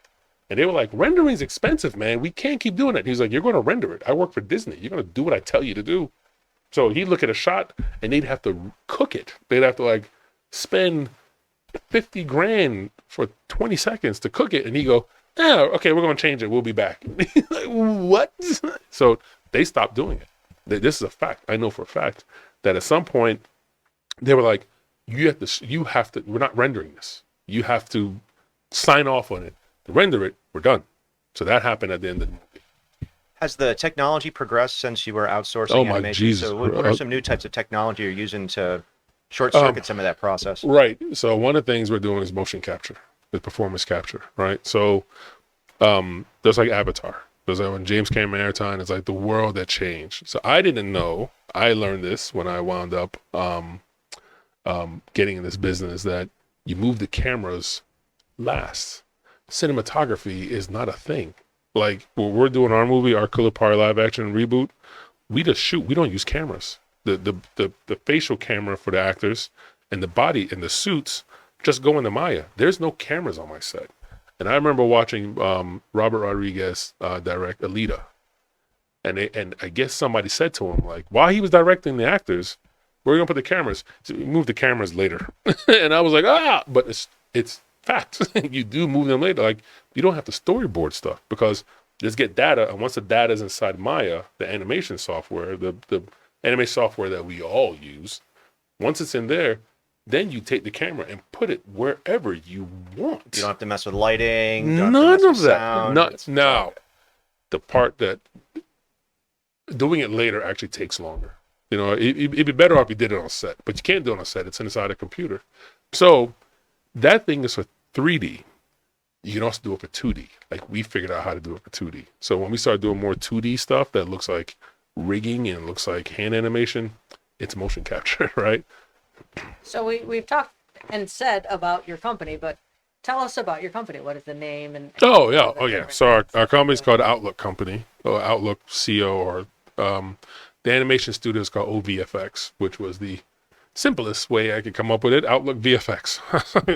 And they were like, rendering's expensive, man. We can't keep doing it. He's like, you're going to render it. I work for Disney. You're going to do what I tell you to do. So he'd look at a shot and they'd have to cook it. They'd have to like spend $50,000 for 20 seconds to cook it. And he'd go, oh, okay, we're going to change it. We'll be back. Like, what? So they stopped doing it. This is a fact. I know for a fact that at some point They were like, you have to, we're not rendering this. You have to sign off on it. To render it, we're done. So that happened at the end of the movie. Has the technology progressed since you were outsourcing Oh my animation? Jesus. So what are some new types of technology you're using to short circuit some of that process? Right. So one of the things we're doing is motion capture, the performance capture, right? So there's like Avatar. There's like when James Cameron airtime, it's like the world that changed. So I didn't know. I learned this when I wound up getting in this business, that you move the cameras last. Cinematography is not a thing. Like when we're doing our movie, our Kulipari live action reboot, we just shoot. We don't use cameras. The facial camera for the actors and the body and the suits just go into Maya. There's no cameras on my set. And I remember watching Robert Rodriguez direct Alita. And I guess somebody said to him, like, while he was directing the actors, where are you going to put the cameras? So we move the cameras later. And I was like, but it's fact. You do move them later. Like, you don't have to storyboard stuff, because just get data. And once the data is inside Maya, the animation software, the animation software that we all use, once it's in there, then you take the camera and put it wherever you want. You don't have to mess with lighting. None of that. Now, the part that doing it later actually takes longer. You know, it'd be better off if you did it on set, but you can't do it on set. It's inside a computer. So that thing is for 3D. You can also do it for 2D. Like, we figured out how to do it for 2D. So when we started doing more 2D stuff that looks like rigging and looks like hand animation, it's motion capture, right? So we've talked and said about your company, but tell us about your company. What is the name? And oh yeah. So our company's called Outlook Company, or Outlook CO, or the animation studio is called OVFX, which was the simplest way I could come up with it. Outlook VFX.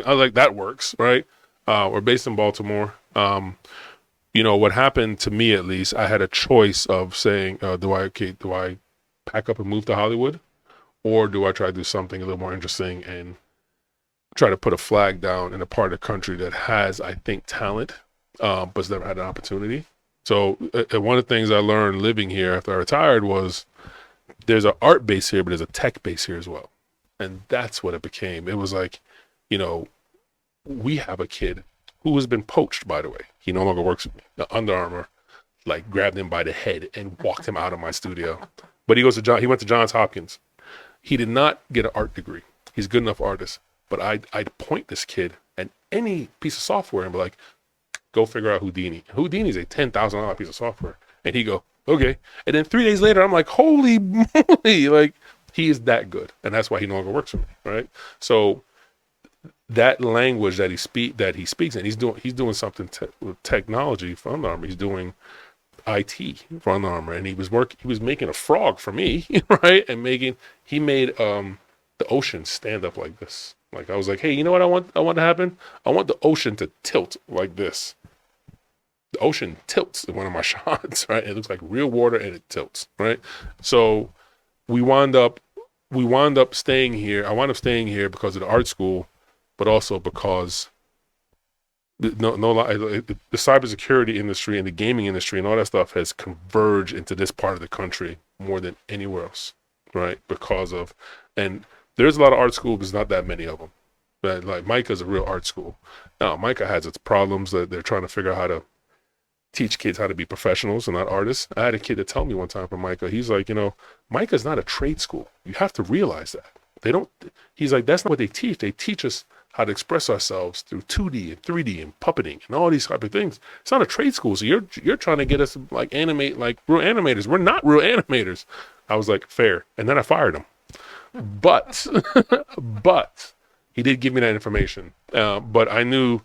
I was like, that works, right? We're based in Baltimore. You know, what happened to me, at least, I had a choice of saying, do I pack up and move to Hollywood, or do I try to do something a little more interesting and try to put a flag down in a part of the country that has, I think, talent, but has never had an opportunity? So one of the things I learned living here after I retired was there's an art base here, but there's a tech base here as well. And that's what it became. It was like, you know, we have a kid who has been poached, by the way. He no longer works with me. The Under Armour, like, grabbed him by the head and walked him out of my studio. But he went to Johns Hopkins. He did not get an art degree. He's a good enough artist. But I'd point this kid at any piece of software and be like, go figure out Houdini. Houdini's a $10,000 piece of software. And he'd go, okay. And then 3 days later, I'm like, holy moly. Like, he is that good. And that's why he no longer works for me, right? So that language that he speaks, and he's doing something with technology for Under Armour. He's doing IT for Under Armour, and he was making a frog for me, right? And he made the ocean stand up like this. Like, I was like, hey, you know what I want to happen? I want the ocean to tilt like this. The ocean tilts in one of my shots, right? It looks like real water and it tilts, right? So we wound up staying here. I wound up staying here because of the art school, but also because the cybersecurity industry and the gaming industry and all that stuff has converged into this part of the country more than anywhere else, right? And there's a lot of art schools, but there's not that many of them. But like, Micah's a real art school. Now, Micah has its problems that they're trying to figure out how to teach kids how to be professionals and not artists. I had a kid that tell me one time from Micah, he's like, you know, Micah's not a trade school. You have to realize that. He's like, that's not what they teach. They teach us how to express ourselves through 2D and 3D and puppeting and all these type of things. It's not a trade school. So you're trying to get us to like animate like real animators. We're not real animators. I was like, fair. And then I fired him. But he did give me that information. But I knew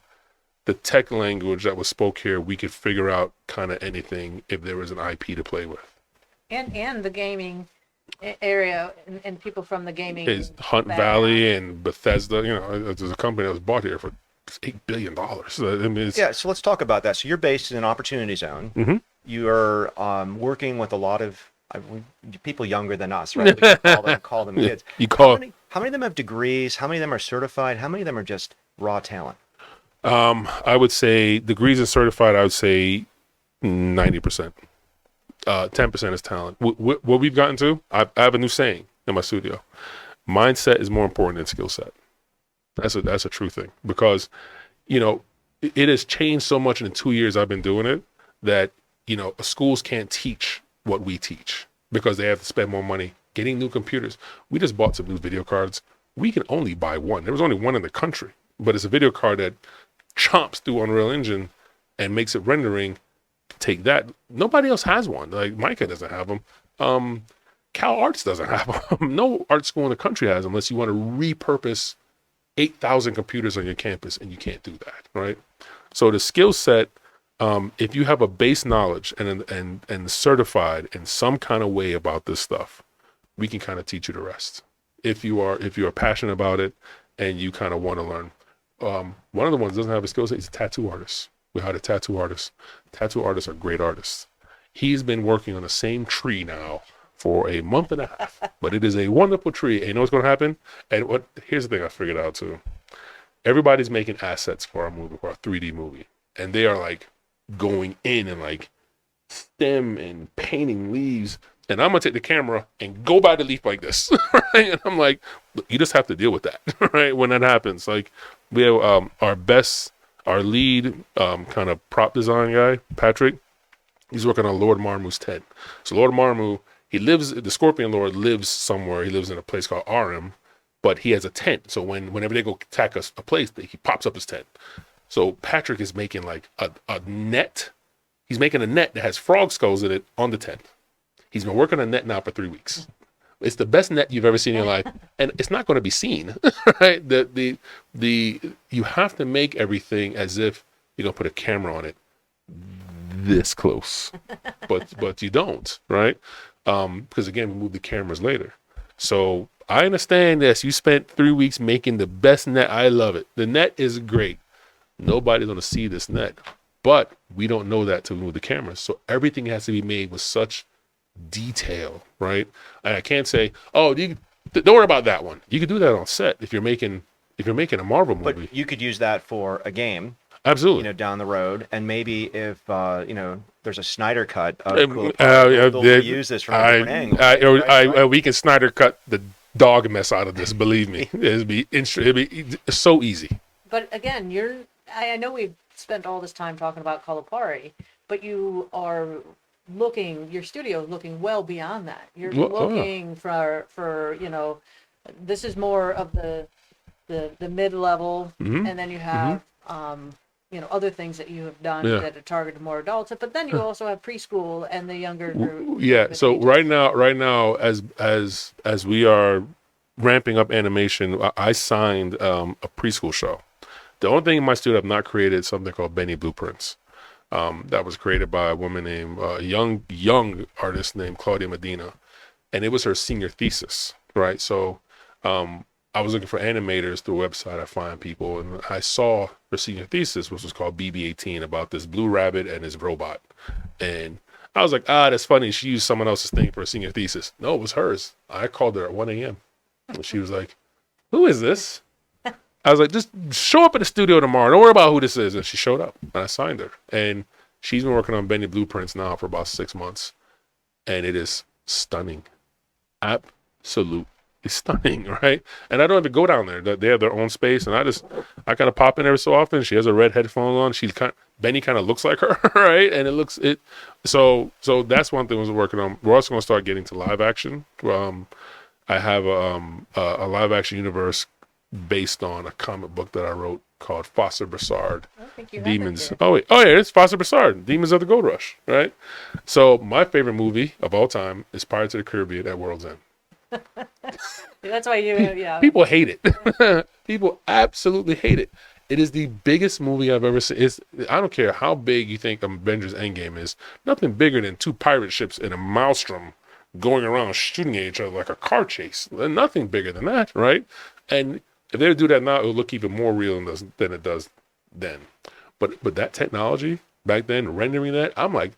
the tech language that was spoke here, we could figure out kind of anything if there was an IP to play with. And the gaming area and people from the gaming is Hunt Valley and Bethesda. You know, there's a company that was bought here for $8 billion. So, I mean, so let's talk about that. So you're based in an opportunity zone. Mm-hmm. You are working with a lot of people younger than us, right? We call them kids. How many of them have degrees? How many of them are certified? How many of them are just raw talent? I would say degrees and certified, I would say 90%. 10% is talent. What we've gotten to, I have a new saying in my studio. mindset is more important than skill set. That's a true thing, because, you know, it has changed so much in the 2 years I've been doing it that, you know, schools can't teach what we teach because they have to spend more money getting new computers. We just bought some new video cards. We can only buy one. There was only one in the country, but it's a video card that chomps through Unreal Engine and makes it rendering. Take that. Nobody else has one. Like Micah doesn't have them. Cal Arts doesn't have them. No art school in the country has them, unless you want to repurpose 8,000 computers on your campus, and you can't do that, right? So the skill set, if you have a base knowledge and certified in some kind of way about this stuff, we can kind of teach you the rest. If you are passionate about it and you kind of want to learn. One of the ones that doesn't have a skill set is a tattoo artist. We hired a tattoo artist. Tattoo artists are great artists. He's been working on the same tree now for a month and a half, but it is a wonderful tree. And you know what's going to happen? And here's the thing I figured out too. Everybody's making assets for our movie, for our 3D movie. And they are like going in and like stem and painting leaves. And I'm going to take the camera and go by the leaf like this. Right? And I'm like, you just have to deal with that, right? When that happens. Like, we have our lead kind of prop design guy, Patrick. He's working on Lord Marmoo's tent. So Lord Marmoo, the Scorpion Lord lives somewhere. He lives in a place called Aram, but he has a tent. So whenever they go attack a place, he pops up his tent. So Patrick is making like a net. He's making a net that has frog skulls in it on the tent. He's been working on a net now for 3 weeks. It's the best net you've ever seen in your life, and it's not going to be seen, right? You have to make everything as if you're going to put a camera on it this close, but you don't, right? Because again, we move the cameras later. So I understand this. You spent 3 weeks making the best net. I love it. The net is great. Nobody's going to see this net, but we don't know that till we move the cameras. So everything has to be made with such detail, right? And I can't say, oh, don't worry about that one. You could do that on set if you're making a Marvel movie. But you could use that for a game. Absolutely. You know, down the road, and maybe if there's a Snyder cut of Kulipari, they'll use this from a different angle. We can Snyder cut the dog mess out of this. Believe me, it'd be so easy. But again, I know we've spent all this time talking about Kulipari, but you are your studio is looking well beyond that. You're looking for this is more of the mid-level, and then you have other things that you have done that are targeted more adults. But then you also have preschool and the younger group. Yeah. So right now, as we are ramping up animation, I signed a preschool show. The only thing in my studio I've not created is something called Benny Blueprints. That was created by a woman named young artist named Claudia Medina, and it was her senior thesis, right? So I was looking for animators through a website. I find people, and I saw her senior thesis, which was called BB-18, about this blue rabbit and his robot. And I was like, that's funny. She used someone else's thing for a senior thesis. No, it was hers. I called her at 1 a.m. and she was like, who is this? I was like, just show up at the studio tomorrow. Don't worry about who this is. And she showed up, and I signed her. And she's been working on Benny Blueprints now for about 6 months. And it is stunning. Absolutely stunning, right? And I don't have to go down there. They have their own space, and I kind of pop in every so often. She has a red headphone on. Benny kind of looks like her, right? And so that's one thing we're working on. We're also going to start getting to live action. I have a live action universe based on a comic book that I wrote called Foster Broussard. I think you Demons. Oh yeah, it's Foster Broussard, Demons of the Gold Rush, right? So my favorite movie of all time is Pirates of the Caribbean at World's End. That's why People hate it. People absolutely hate it. It is the biggest movie I've ever seen. I don't care how big you think Avengers Endgame is. Nothing bigger than two pirate ships in a maelstrom going around shooting at each other like a car chase. Nothing bigger than that, right? And if they do that now, it will look even more real than it does then. But that technology back then, rendering that, I'm like,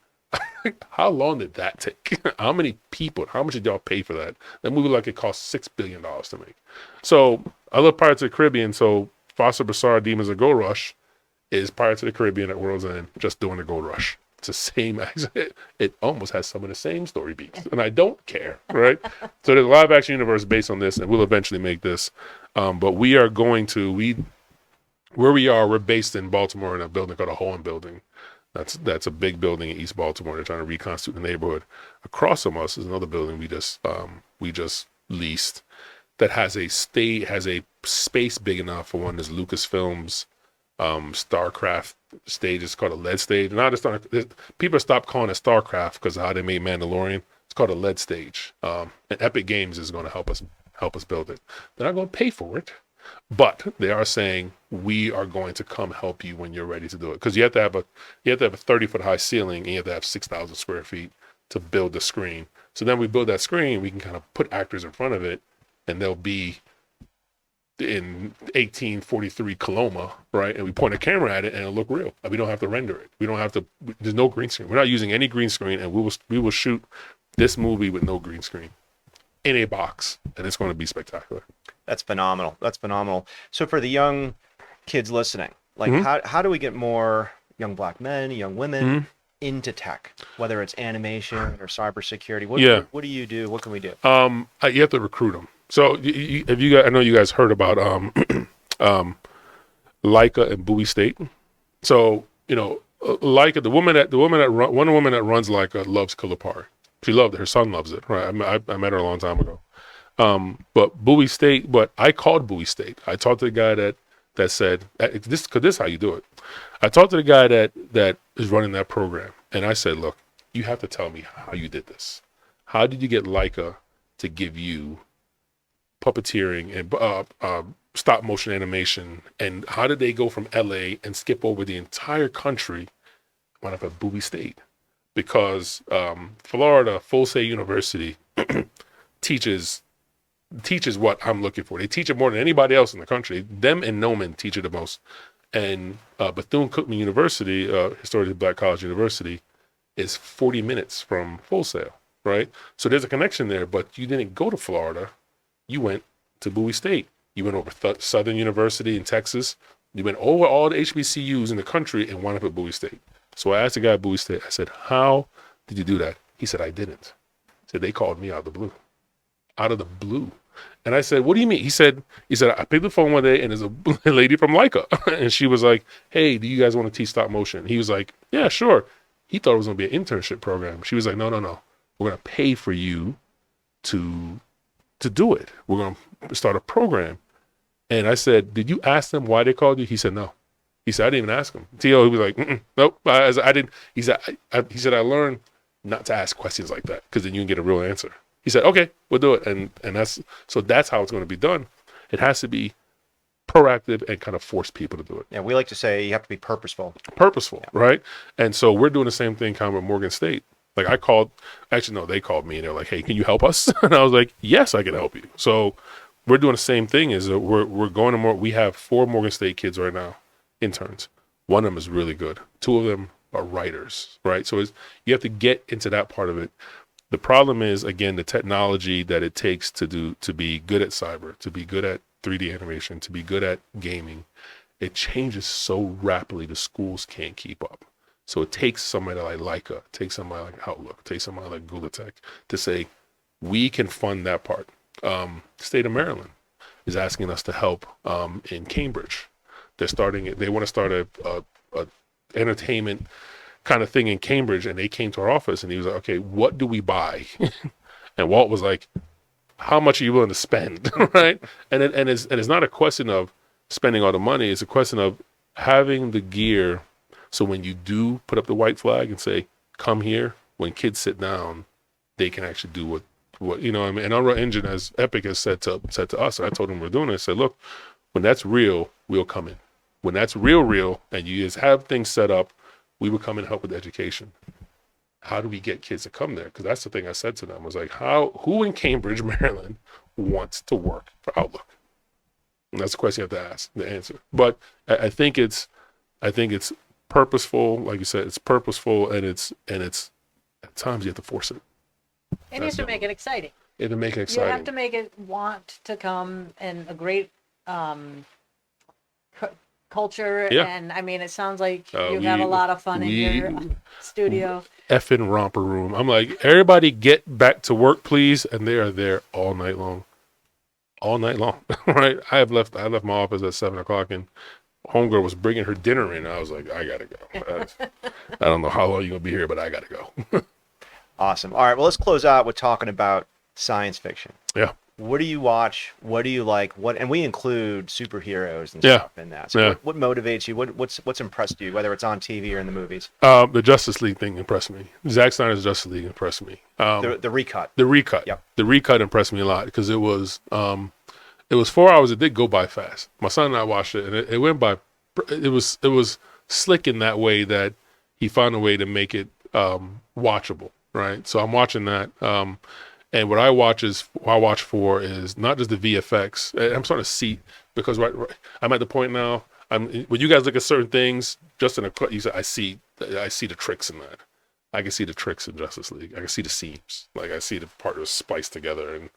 how long did that take? How many people? How much did y'all pay for that? That movie, like, it cost $6 billion to make. So I love Pirates of the Caribbean. So Foster Broussard, Demons of the Gold Rush is Pirates of the Caribbean at World's End, just doing the Gold Rush. It's the same. It almost has some of the same story beats, and I don't care, right? So there's a live action universe based on this, and we'll eventually make this. But we are going to where we are. We're based in Baltimore in a building called a Hohen Building. That's a big building in East Baltimore. They're trying to reconstitute the neighborhood. Across from us is another building we just leased that has a space big enough for one of Lucasfilms StarCraft stage. It's called a LED stage. Now people stopped calling it StarCraft because of how they made Mandalorian. It's called a LED stage. And Epic Games is going to help us build it. They're not going to pay for it, but they are saying we are going to come help you when you're ready to do it. Because you have to have a 30-foot high ceiling, and you have to have 6,000 square feet to build the screen. So then we build that screen. We can kind of put actors in front of it, and they'll be in 1843 Coloma, right? And we point a camera at it, and it'll look real. And we don't have to render it. We don't have to. There's no green screen. We're not using any green screen, and we will shoot this movie with no green screen in a box, and it's going to be spectacular. That's phenomenal. So for the young kids listening, like how do we get more young black men, young women into tech, whether it's animation or cybersecurity? What do you do? What can we do? You have to recruit them. So I know you guys heard about Leica and Bowie State. So Leica, the woman that runs Leica loves Kulipari. She loved it. Her son loves it. Right. I met her a long time ago. But Bowie State. But I called Bowie State. I talked to the guy that said this. Cause this is how you do it. I talked to the guy that is running that program, and I said, look, you have to tell me how you did this. How did you get Leica to give you puppeteering and stop motion animation, and how did they go from LA and skip over the entire country, wind up at Bowie State? Because Florida Full Sail University teaches what I'm looking for. They teach it more than anybody else in the country. Them and Noman teach it the most. And Bethune-Cookman University, historically Black College University, is 40 minutes from Full Sail, right? So there's a connection there, but you didn't go to Florida. You went to Bowie State. You went over Southern University in Texas. You went over all the HBCUs in the country and wound up at Bowie State. So I asked the guy at Bowie State, I said, how did you do that? He said, I didn't. He said, they called me out of the blue. Out of the blue. And I said, what do you mean? He said, I picked the phone one day and there's a lady from Leica. And she was like, hey, do you guys want to teach stop motion? He was like, yeah, sure. He thought it was going to be an internship program. She was like, no. We're going to pay for you to do it. We're going to start a program. And I said, did you ask them why they called you? He said, no. He said, I didn't even ask him. T.O., he was like, nope. I didn't. He said, I learned not to ask questions like that because then you can get a real answer. He said, okay, we'll do it. And that's how it's going to be done. It has to be proactive and kind of force people to do it. Yeah, we like to say you have to be purposeful. Yeah. Right? And so we're doing the same thing kind of with Morgan State. Like they called me and they're like, hey, can you help us? And I was like, yes, I can help you. So we're doing the same thing is that we're going to we have 4 Morgan State kids right now, interns. One of them is really good. 2 of them are writers, right? So you have to get into that part of it. The problem is, again, the technology that it takes to be good at cyber, to be good at 3D animation, to be good at gaming. It changes so rapidly the schools can't keep up. So it takes somebody like Leica, takes somebody like Outlook, takes somebody like Gulatech to say, we can fund that part. The state of Maryland is asking us to help in Cambridge. They want to start a entertainment kind of thing in Cambridge, and they came to our office and he was like, okay, what do we buy? And Walt was like, how much are you willing to spend? Right? And it's not a question of spending all the money, it's a question of having the gear so when you do put up the white flag and say, come here, when kids sit down, they can actually do what you know what I mean. And Unreal Engine, as Epic has said to us, and I told them we're doing it, I said, look, when that's real, we'll come in. When that's real, and you just have things set up, we would come and help with education. How do we get kids to come there? Because that's the thing I said to them was like, who in Cambridge, Maryland wants to work for Outlook? And that's the question you have to ask, the answer. But I think it's purposeful. Like you said, it's purposeful and it's at times you have to force it. And you have to make it exciting. You have to make it exciting. You have to make it want to come, and a great culture. Yeah. And I mean, it sounds like you have a lot of fun in your studio. Effing romper room. I'm like, everybody get back to work, please. And they are there all night long. All night long, right? I left my office at 7:00 and homegirl was bringing her dinner in. I was like, I gotta go. I don't know how long you're gonna be here, but I gotta go. Awesome. All right, well, let's close out with talking about science fiction. Yeah. What do you watch? What do you like? And we include superheroes and stuff in that. So what motivates you? What's impressed you, whether it's on TV or in the movies? The Justice League thing impressed me. Zack Snyder's Justice League impressed me. The recut. The recut. Yep. The recut impressed me a lot because it was 4 hours. It did go by fast. My son and I watched it, and it went by. It was slick in that way that he found a way to make it watchable. Right. So I'm watching that. And what I watch for is not just the VFX. I'm starting to see because I'm at the point now. When you guys look at certain things, just in a cut, I see the tricks in that. I can see the tricks in Justice League. I can see the seams. Like I see the partners spliced together, and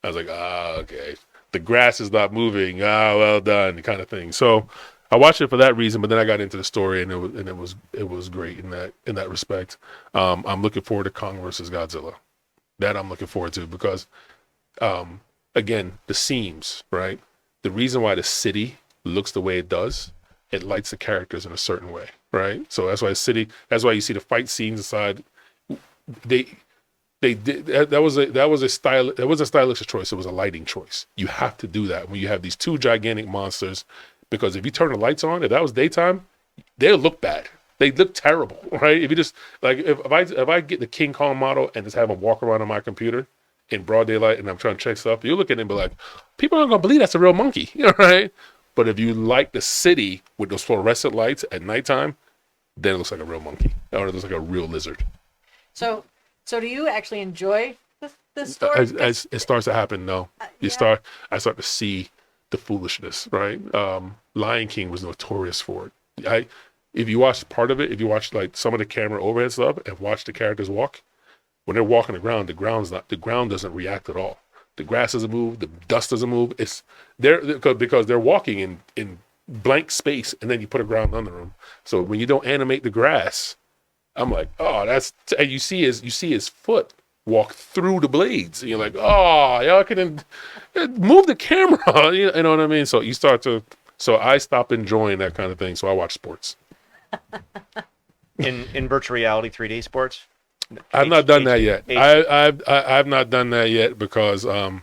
I was like, okay. The grass is not moving. Well done, kind of thing. So I watched it for that reason, but then I got into the story, and it was great in that respect. I'm looking forward to Kong versus Godzilla. That I'm looking forward to because, again, the seams, right? The reason why the city looks the way it does, it lights the characters in a certain way, right? So that's why you see the fight scenes inside. They did that was a stylistic choice. It was a lighting choice. You have to do that when you have these two gigantic monsters, because if you turn the lights on, if that was daytime, they'll look bad. They look terrible, right? If you just like if I get the King Kong model and just have him walk around on my computer in broad daylight and I'm trying to check stuff, you look at it and be like, people aren't gonna believe that's a real monkey, right? But if you like the city with those fluorescent lights at nighttime, then it looks like a real monkey, or it looks like a real lizard. So do you actually enjoy the story? As it starts to happen, no. I start to see the foolishness, right? Lion King was notorious for it. If you watch part of it, if you watch like some of the camera overhead stuff and watch the characters walk, when they're walking the ground doesn't react at all. The grass doesn't move, the dust doesn't move. It's because they're walking in blank space, and then you put a ground under them. So when you don't animate the grass, I'm like, and you see his foot walk through the blades, and you're like, y'all can move the camera, you know what I mean? So I stop enjoying that kind of thing. So I watch sports. In virtual reality 3D sports? I've not done that yet. I've not done that yet because, when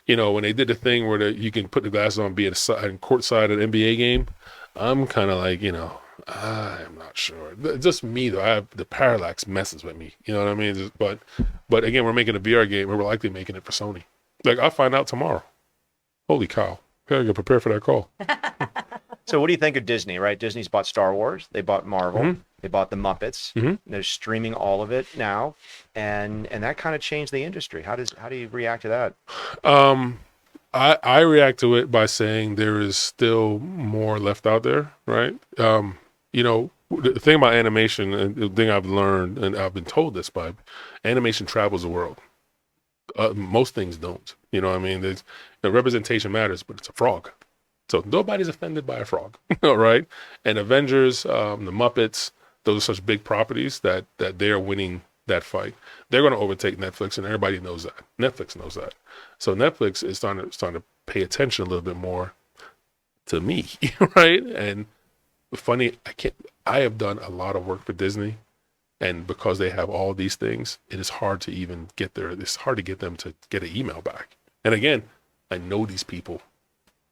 they did the thing where you can put the glasses on, be at courtside at an NBA game, I'm kind of like, I'm not sure. Just me though. The parallax messes with me. You know what I mean? But again, we're making a VR game. We're likely making it for Sony. Like I'll find out tomorrow. Holy cow! Gotta get prepared for that call. So what do you think of Disney, right? Disney's bought Star Wars. They bought Marvel. Mm-hmm. They bought the Muppets. Mm-hmm. They're streaming all of it now. And that kind of changed the industry. How do you react to that? I react to it by saying there is still more left out there, right? The thing about animation, and the thing I've learned, and I've been told this by, animation travels the world. Most things don't. You know what I mean? The representation matters, but it's a frog. So nobody's offended by a frog, right? And Avengers, the Muppets, those are such big properties that they're winning that fight. They're going to overtake Netflix, and everybody knows that. Netflix knows that. So Netflix is starting to pay attention a little bit more to me, right? And funny, I have done a lot of work for Disney, and because they have all these things, it is hard to even get there. It's hard to get them to get an email back. And again, I know these people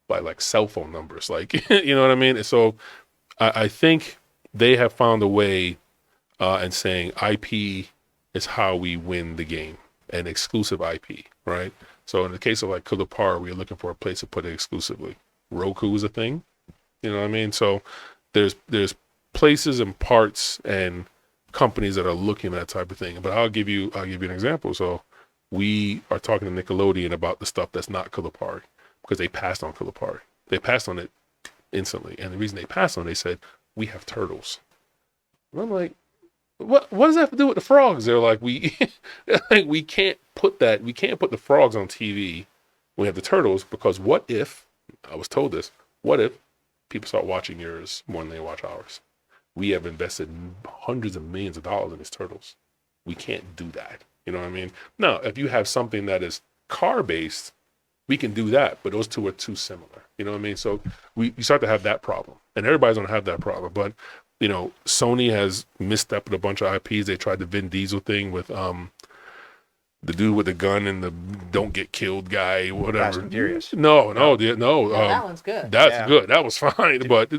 by like cell phone numbers, like, you know what I mean? So I think they have found a way and saying IP is how we win the game, and exclusive IP, right? So in the case of like Kulipari, we're looking for a place to put it exclusively. Roku is a thing, you know what I mean? So there's places and parts and companies that are looking at that type of thing. But I'll give you an example. So we are talking to Nickelodeon about the stuff that's not Kulipari, because they passed on Kulipari. They passed on it instantly. And the reason they passed on it, they said, we have turtles. And I'm like, what does that have to do with the frogs? They're like, we can't put the frogs on TV when we have the turtles, because what if, I was told this, what if people start watching yours more than they watch ours. We have invested hundreds of millions of dollars in these turtles. We can't do that. You know what I mean? Now, if you have something that is car-based, we can do that, but those two are too similar. You know what I mean? So you start to have that problem, and everybody's gonna have that problem. But you know, Sony has misstepped a bunch of IPs. They tried the Vin Diesel thing with the dude with the gun and the don't get killed guy, whatever. Fast and Furious. No. that one's good. That's good. That was fine. But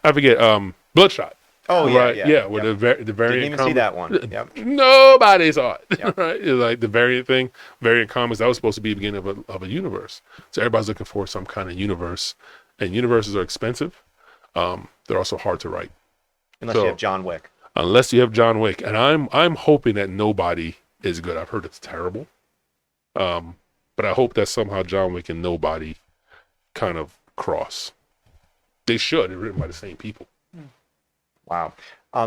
I forget. Bloodshot. Oh yeah, right. yeah. With the variant. Didn't even see that one. Yep. Nobody saw it. Yep. Right. It's like the variant thing, variant comics. That was supposed to be the beginning of a universe. So everybody's looking for some kind of universe, and universes are expensive. They're also hard to write. Unless you have John Wick. Unless you have John Wick, and I'm hoping that nobody is good. I've heard it's terrible, but I hope that somehow John Wick and Nobody kind of cross. They should. They're written by the same people. Wow.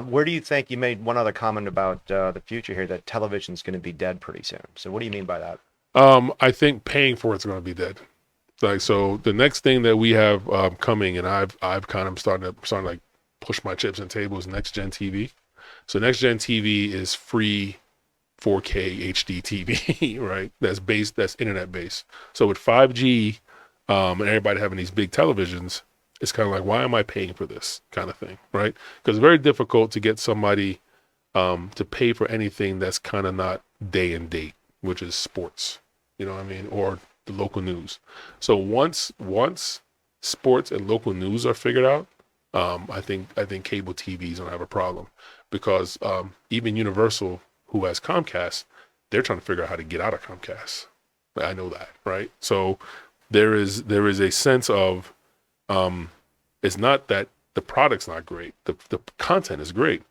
Where do you think, you made one other comment about the future here, that television's going to be dead pretty soon. So what do you mean by that? I think paying for it's going to be dead. Like, so the next thing that we have coming, and I've kind of starting to like push my chips on tables, next gen TV. So next gen TV is free 4K HD TV, right? That's internet based. So with 5G and everybody having these big televisions, it's kind of like, why am I paying for this kind of thing, right? Because it's very difficult to get somebody to pay for anything that's kind of not day and date, which is sports, you know what I mean, or the local news. So once sports and local news are figured out, I think cable TVs don't have a problem, because even Universal, who has Comcast, they're trying to figure out how to get out of Comcast. I know that, right? So there is a sense of it's not that the product's not great, the content is great,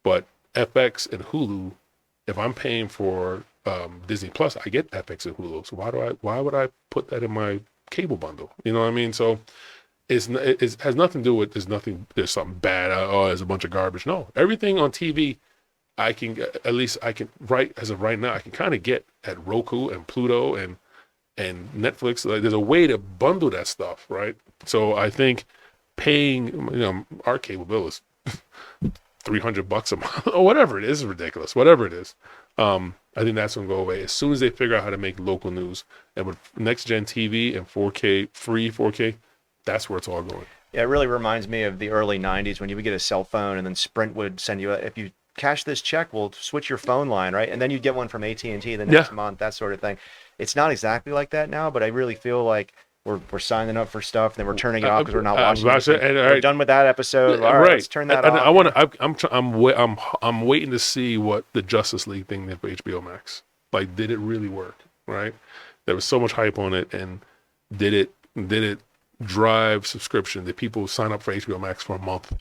but FX and Hulu, if I'm paying for Disney Plus, I get FX and Hulu. So why would I put that in my cable bundle? You know what I mean? So it has nothing to do with there's something bad. There's a bunch of garbage. No, everything on TV, I can as of right now, I can kind of get at Roku and Pluto and Netflix. Like, there's a way to bundle that stuff, right? So I think paying, our cable bill is $300 a month or whatever it is, ridiculous. Whatever it is, I think that's gonna go away as soon as they figure out how to make local news. And with next gen TV and 4K, free 4K, that's where it's all going. Yeah, it really reminds me of the early 90s when you would get a cell phone and then Sprint would send you, if you cash this check, we'll switch your phone line, right? And then you'd get one from AT&T the next month, that sort of thing. It's not exactly like that now, but I really feel like we're signing up for stuff, and then we're turning it off because we're not watching it. We're done with that episode. All right, let's turn that off. I'm waiting to see what the Justice League thing did for HBO Max. Like, did it really work, right? There was so much hype on it, and did it drive subscription? Did people sign up for HBO Max for a month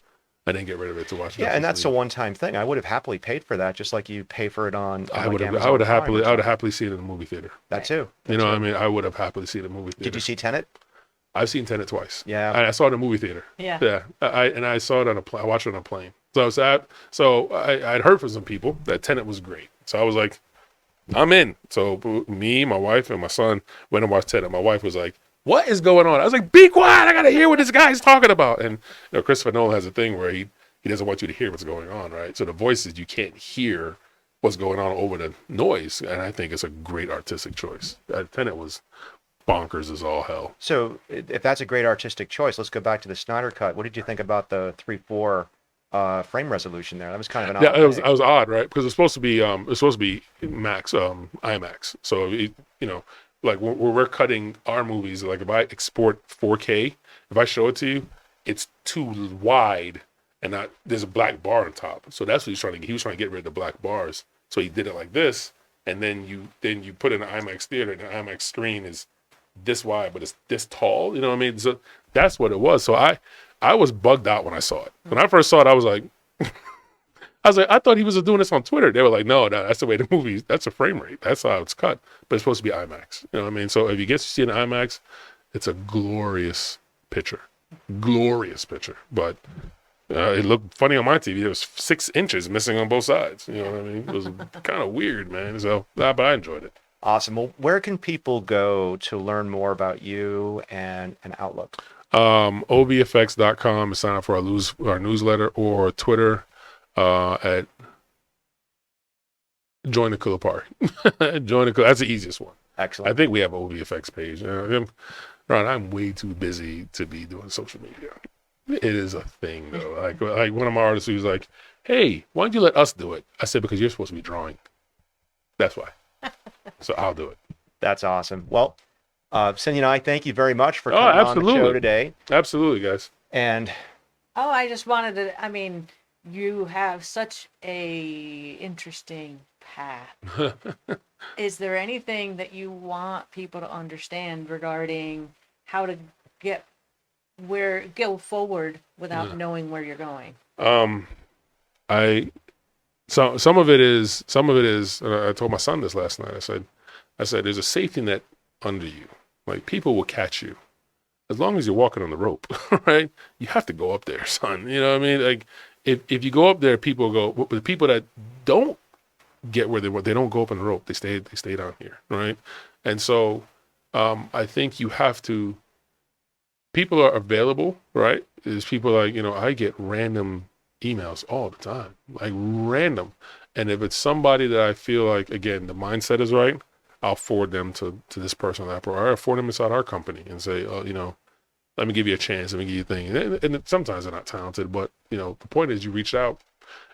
and then get rid of it to watch? Yeah, and that's a one-time thing. I would have happily paid for that, just like you pay for it on I would have happily seen it in the movie theater. That too. You know what I mean? I would have happily seen it in the movie theater. Did you see Tenet? I've seen Tenet twice. Yeah. I saw it in a movie theater. Yeah. I saw it on a plane. I watched it on a plane. So I was I'd heard from some people that Tenet was great. So I was like, I'm in. So me, my wife, and my son went and watched Tenet. My wife was like, what is going on? I was like, be quiet. I got to hear what this guy's talking about. And Christopher Nolan has a thing where he doesn't want you to hear what's going on, right? So the voices, you can't hear what's going on over the noise. And I think it's a great artistic choice. Tenet was bonkers as all hell. So if that's a great artistic choice, let's go back to the Snyder Cut. What did you think about the 3:4 frame resolution there? That was kind of an odd thing. It was odd, right? Because it's supposed to be max IMAX. So like when we're cutting our movies, like if I export 4K, if I show it to you, it's too wide and there's a black bar on top. So that's what he was trying to get rid of the black bars. So he did it like this, and then you put it in an IMAX theater, and the IMAX screen is this wide, but it's this tall. You know what I mean? So that's what it was. So I was bugged out when I saw it. When I first saw it, I was like, I thought he was doing this on Twitter. They were like, no, that's the way the movie, that's a frame rate. That's how it's cut. But it's supposed to be IMAX. You know what I mean? So if you get to see it in IMAX, it's a glorious picture. Glorious picture. But it looked funny on my TV. There was 6 inches missing on both sides. You know what I mean? It was kind of weird, man. So, but I enjoyed it. Awesome. Well, where can people go to learn more about you and Outlook? obfx.com to sign up for our newsletter, or Twitter at join the Kulipari. That's the easiest one. Excellent. I think we have an OBFX page. Ron, I'm way too busy to be doing social media. It is a thing though. Like one of my artists who's like, "Hey, why don't you let us do it?" I said, "Because you're supposed to be drawing. That's why." So I'll do it. That's awesome. Well, Cyndi and I thank you very much for coming on the show today. Absolutely, guys. And I just wanted to. I mean, you have such a interesting path. Is there anything that you want people to understand regarding how to go forward without knowing where you're going? Some of it is, and I told my son this last night. I said, there's a safety net under you. Like, people will catch you as long as you're walking on the rope, right? You have to go up there, son. You know what I mean? Like, if you go up there, people go. The people that don't get where they don't go up on the rope. They stay down here, right? And so, I think you have to. People are available, right? There's people like, I get random emails all the time, like random. And if it's somebody that I feel like, again, the mindset is right, I'll forward them to this person, or I'll forward them inside our company and say, let me give you a chance. Let me give you a thing. And sometimes they're not talented, but the point is you reached out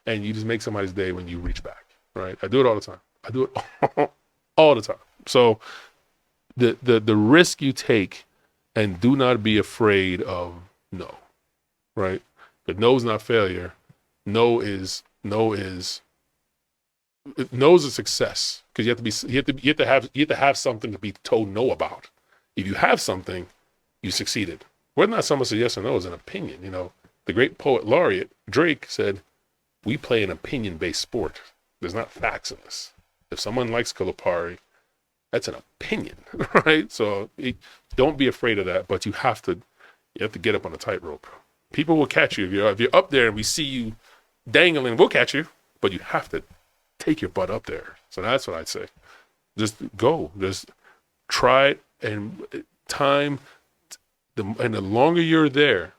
and you just make somebody's day when you reach back, right? I do it all the time. I do it all the time. So the risk you take, and do not be afraid of no, right? But no is not failure. No is a success, because you have to have something to be told no about. If you have something, you succeeded. Whether or not someone says yes or no is an opinion. The great poet laureate Drake said, "We play an opinion-based sport. There's not facts in this. If someone likes Kulipari, that's an opinion," right? So don't be afraid of that, but you have to get up on a tightrope. People will catch you if you're up there and we see you dangling. We'll catch you, but you have to take your butt up there. So that's what I'd say. Just go. Just try it, and the longer you're there,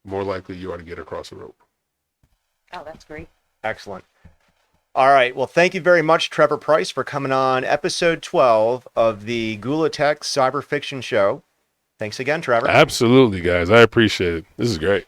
more likely you are to get across the rope. Oh, that's great. Excellent. All right. Well, thank you very much, Trevor Pryce, for coming on episode 12 of the Gula Tech Cyber Fiction Show. Thanks again, Trevor. Absolutely, guys. I appreciate it. This is great.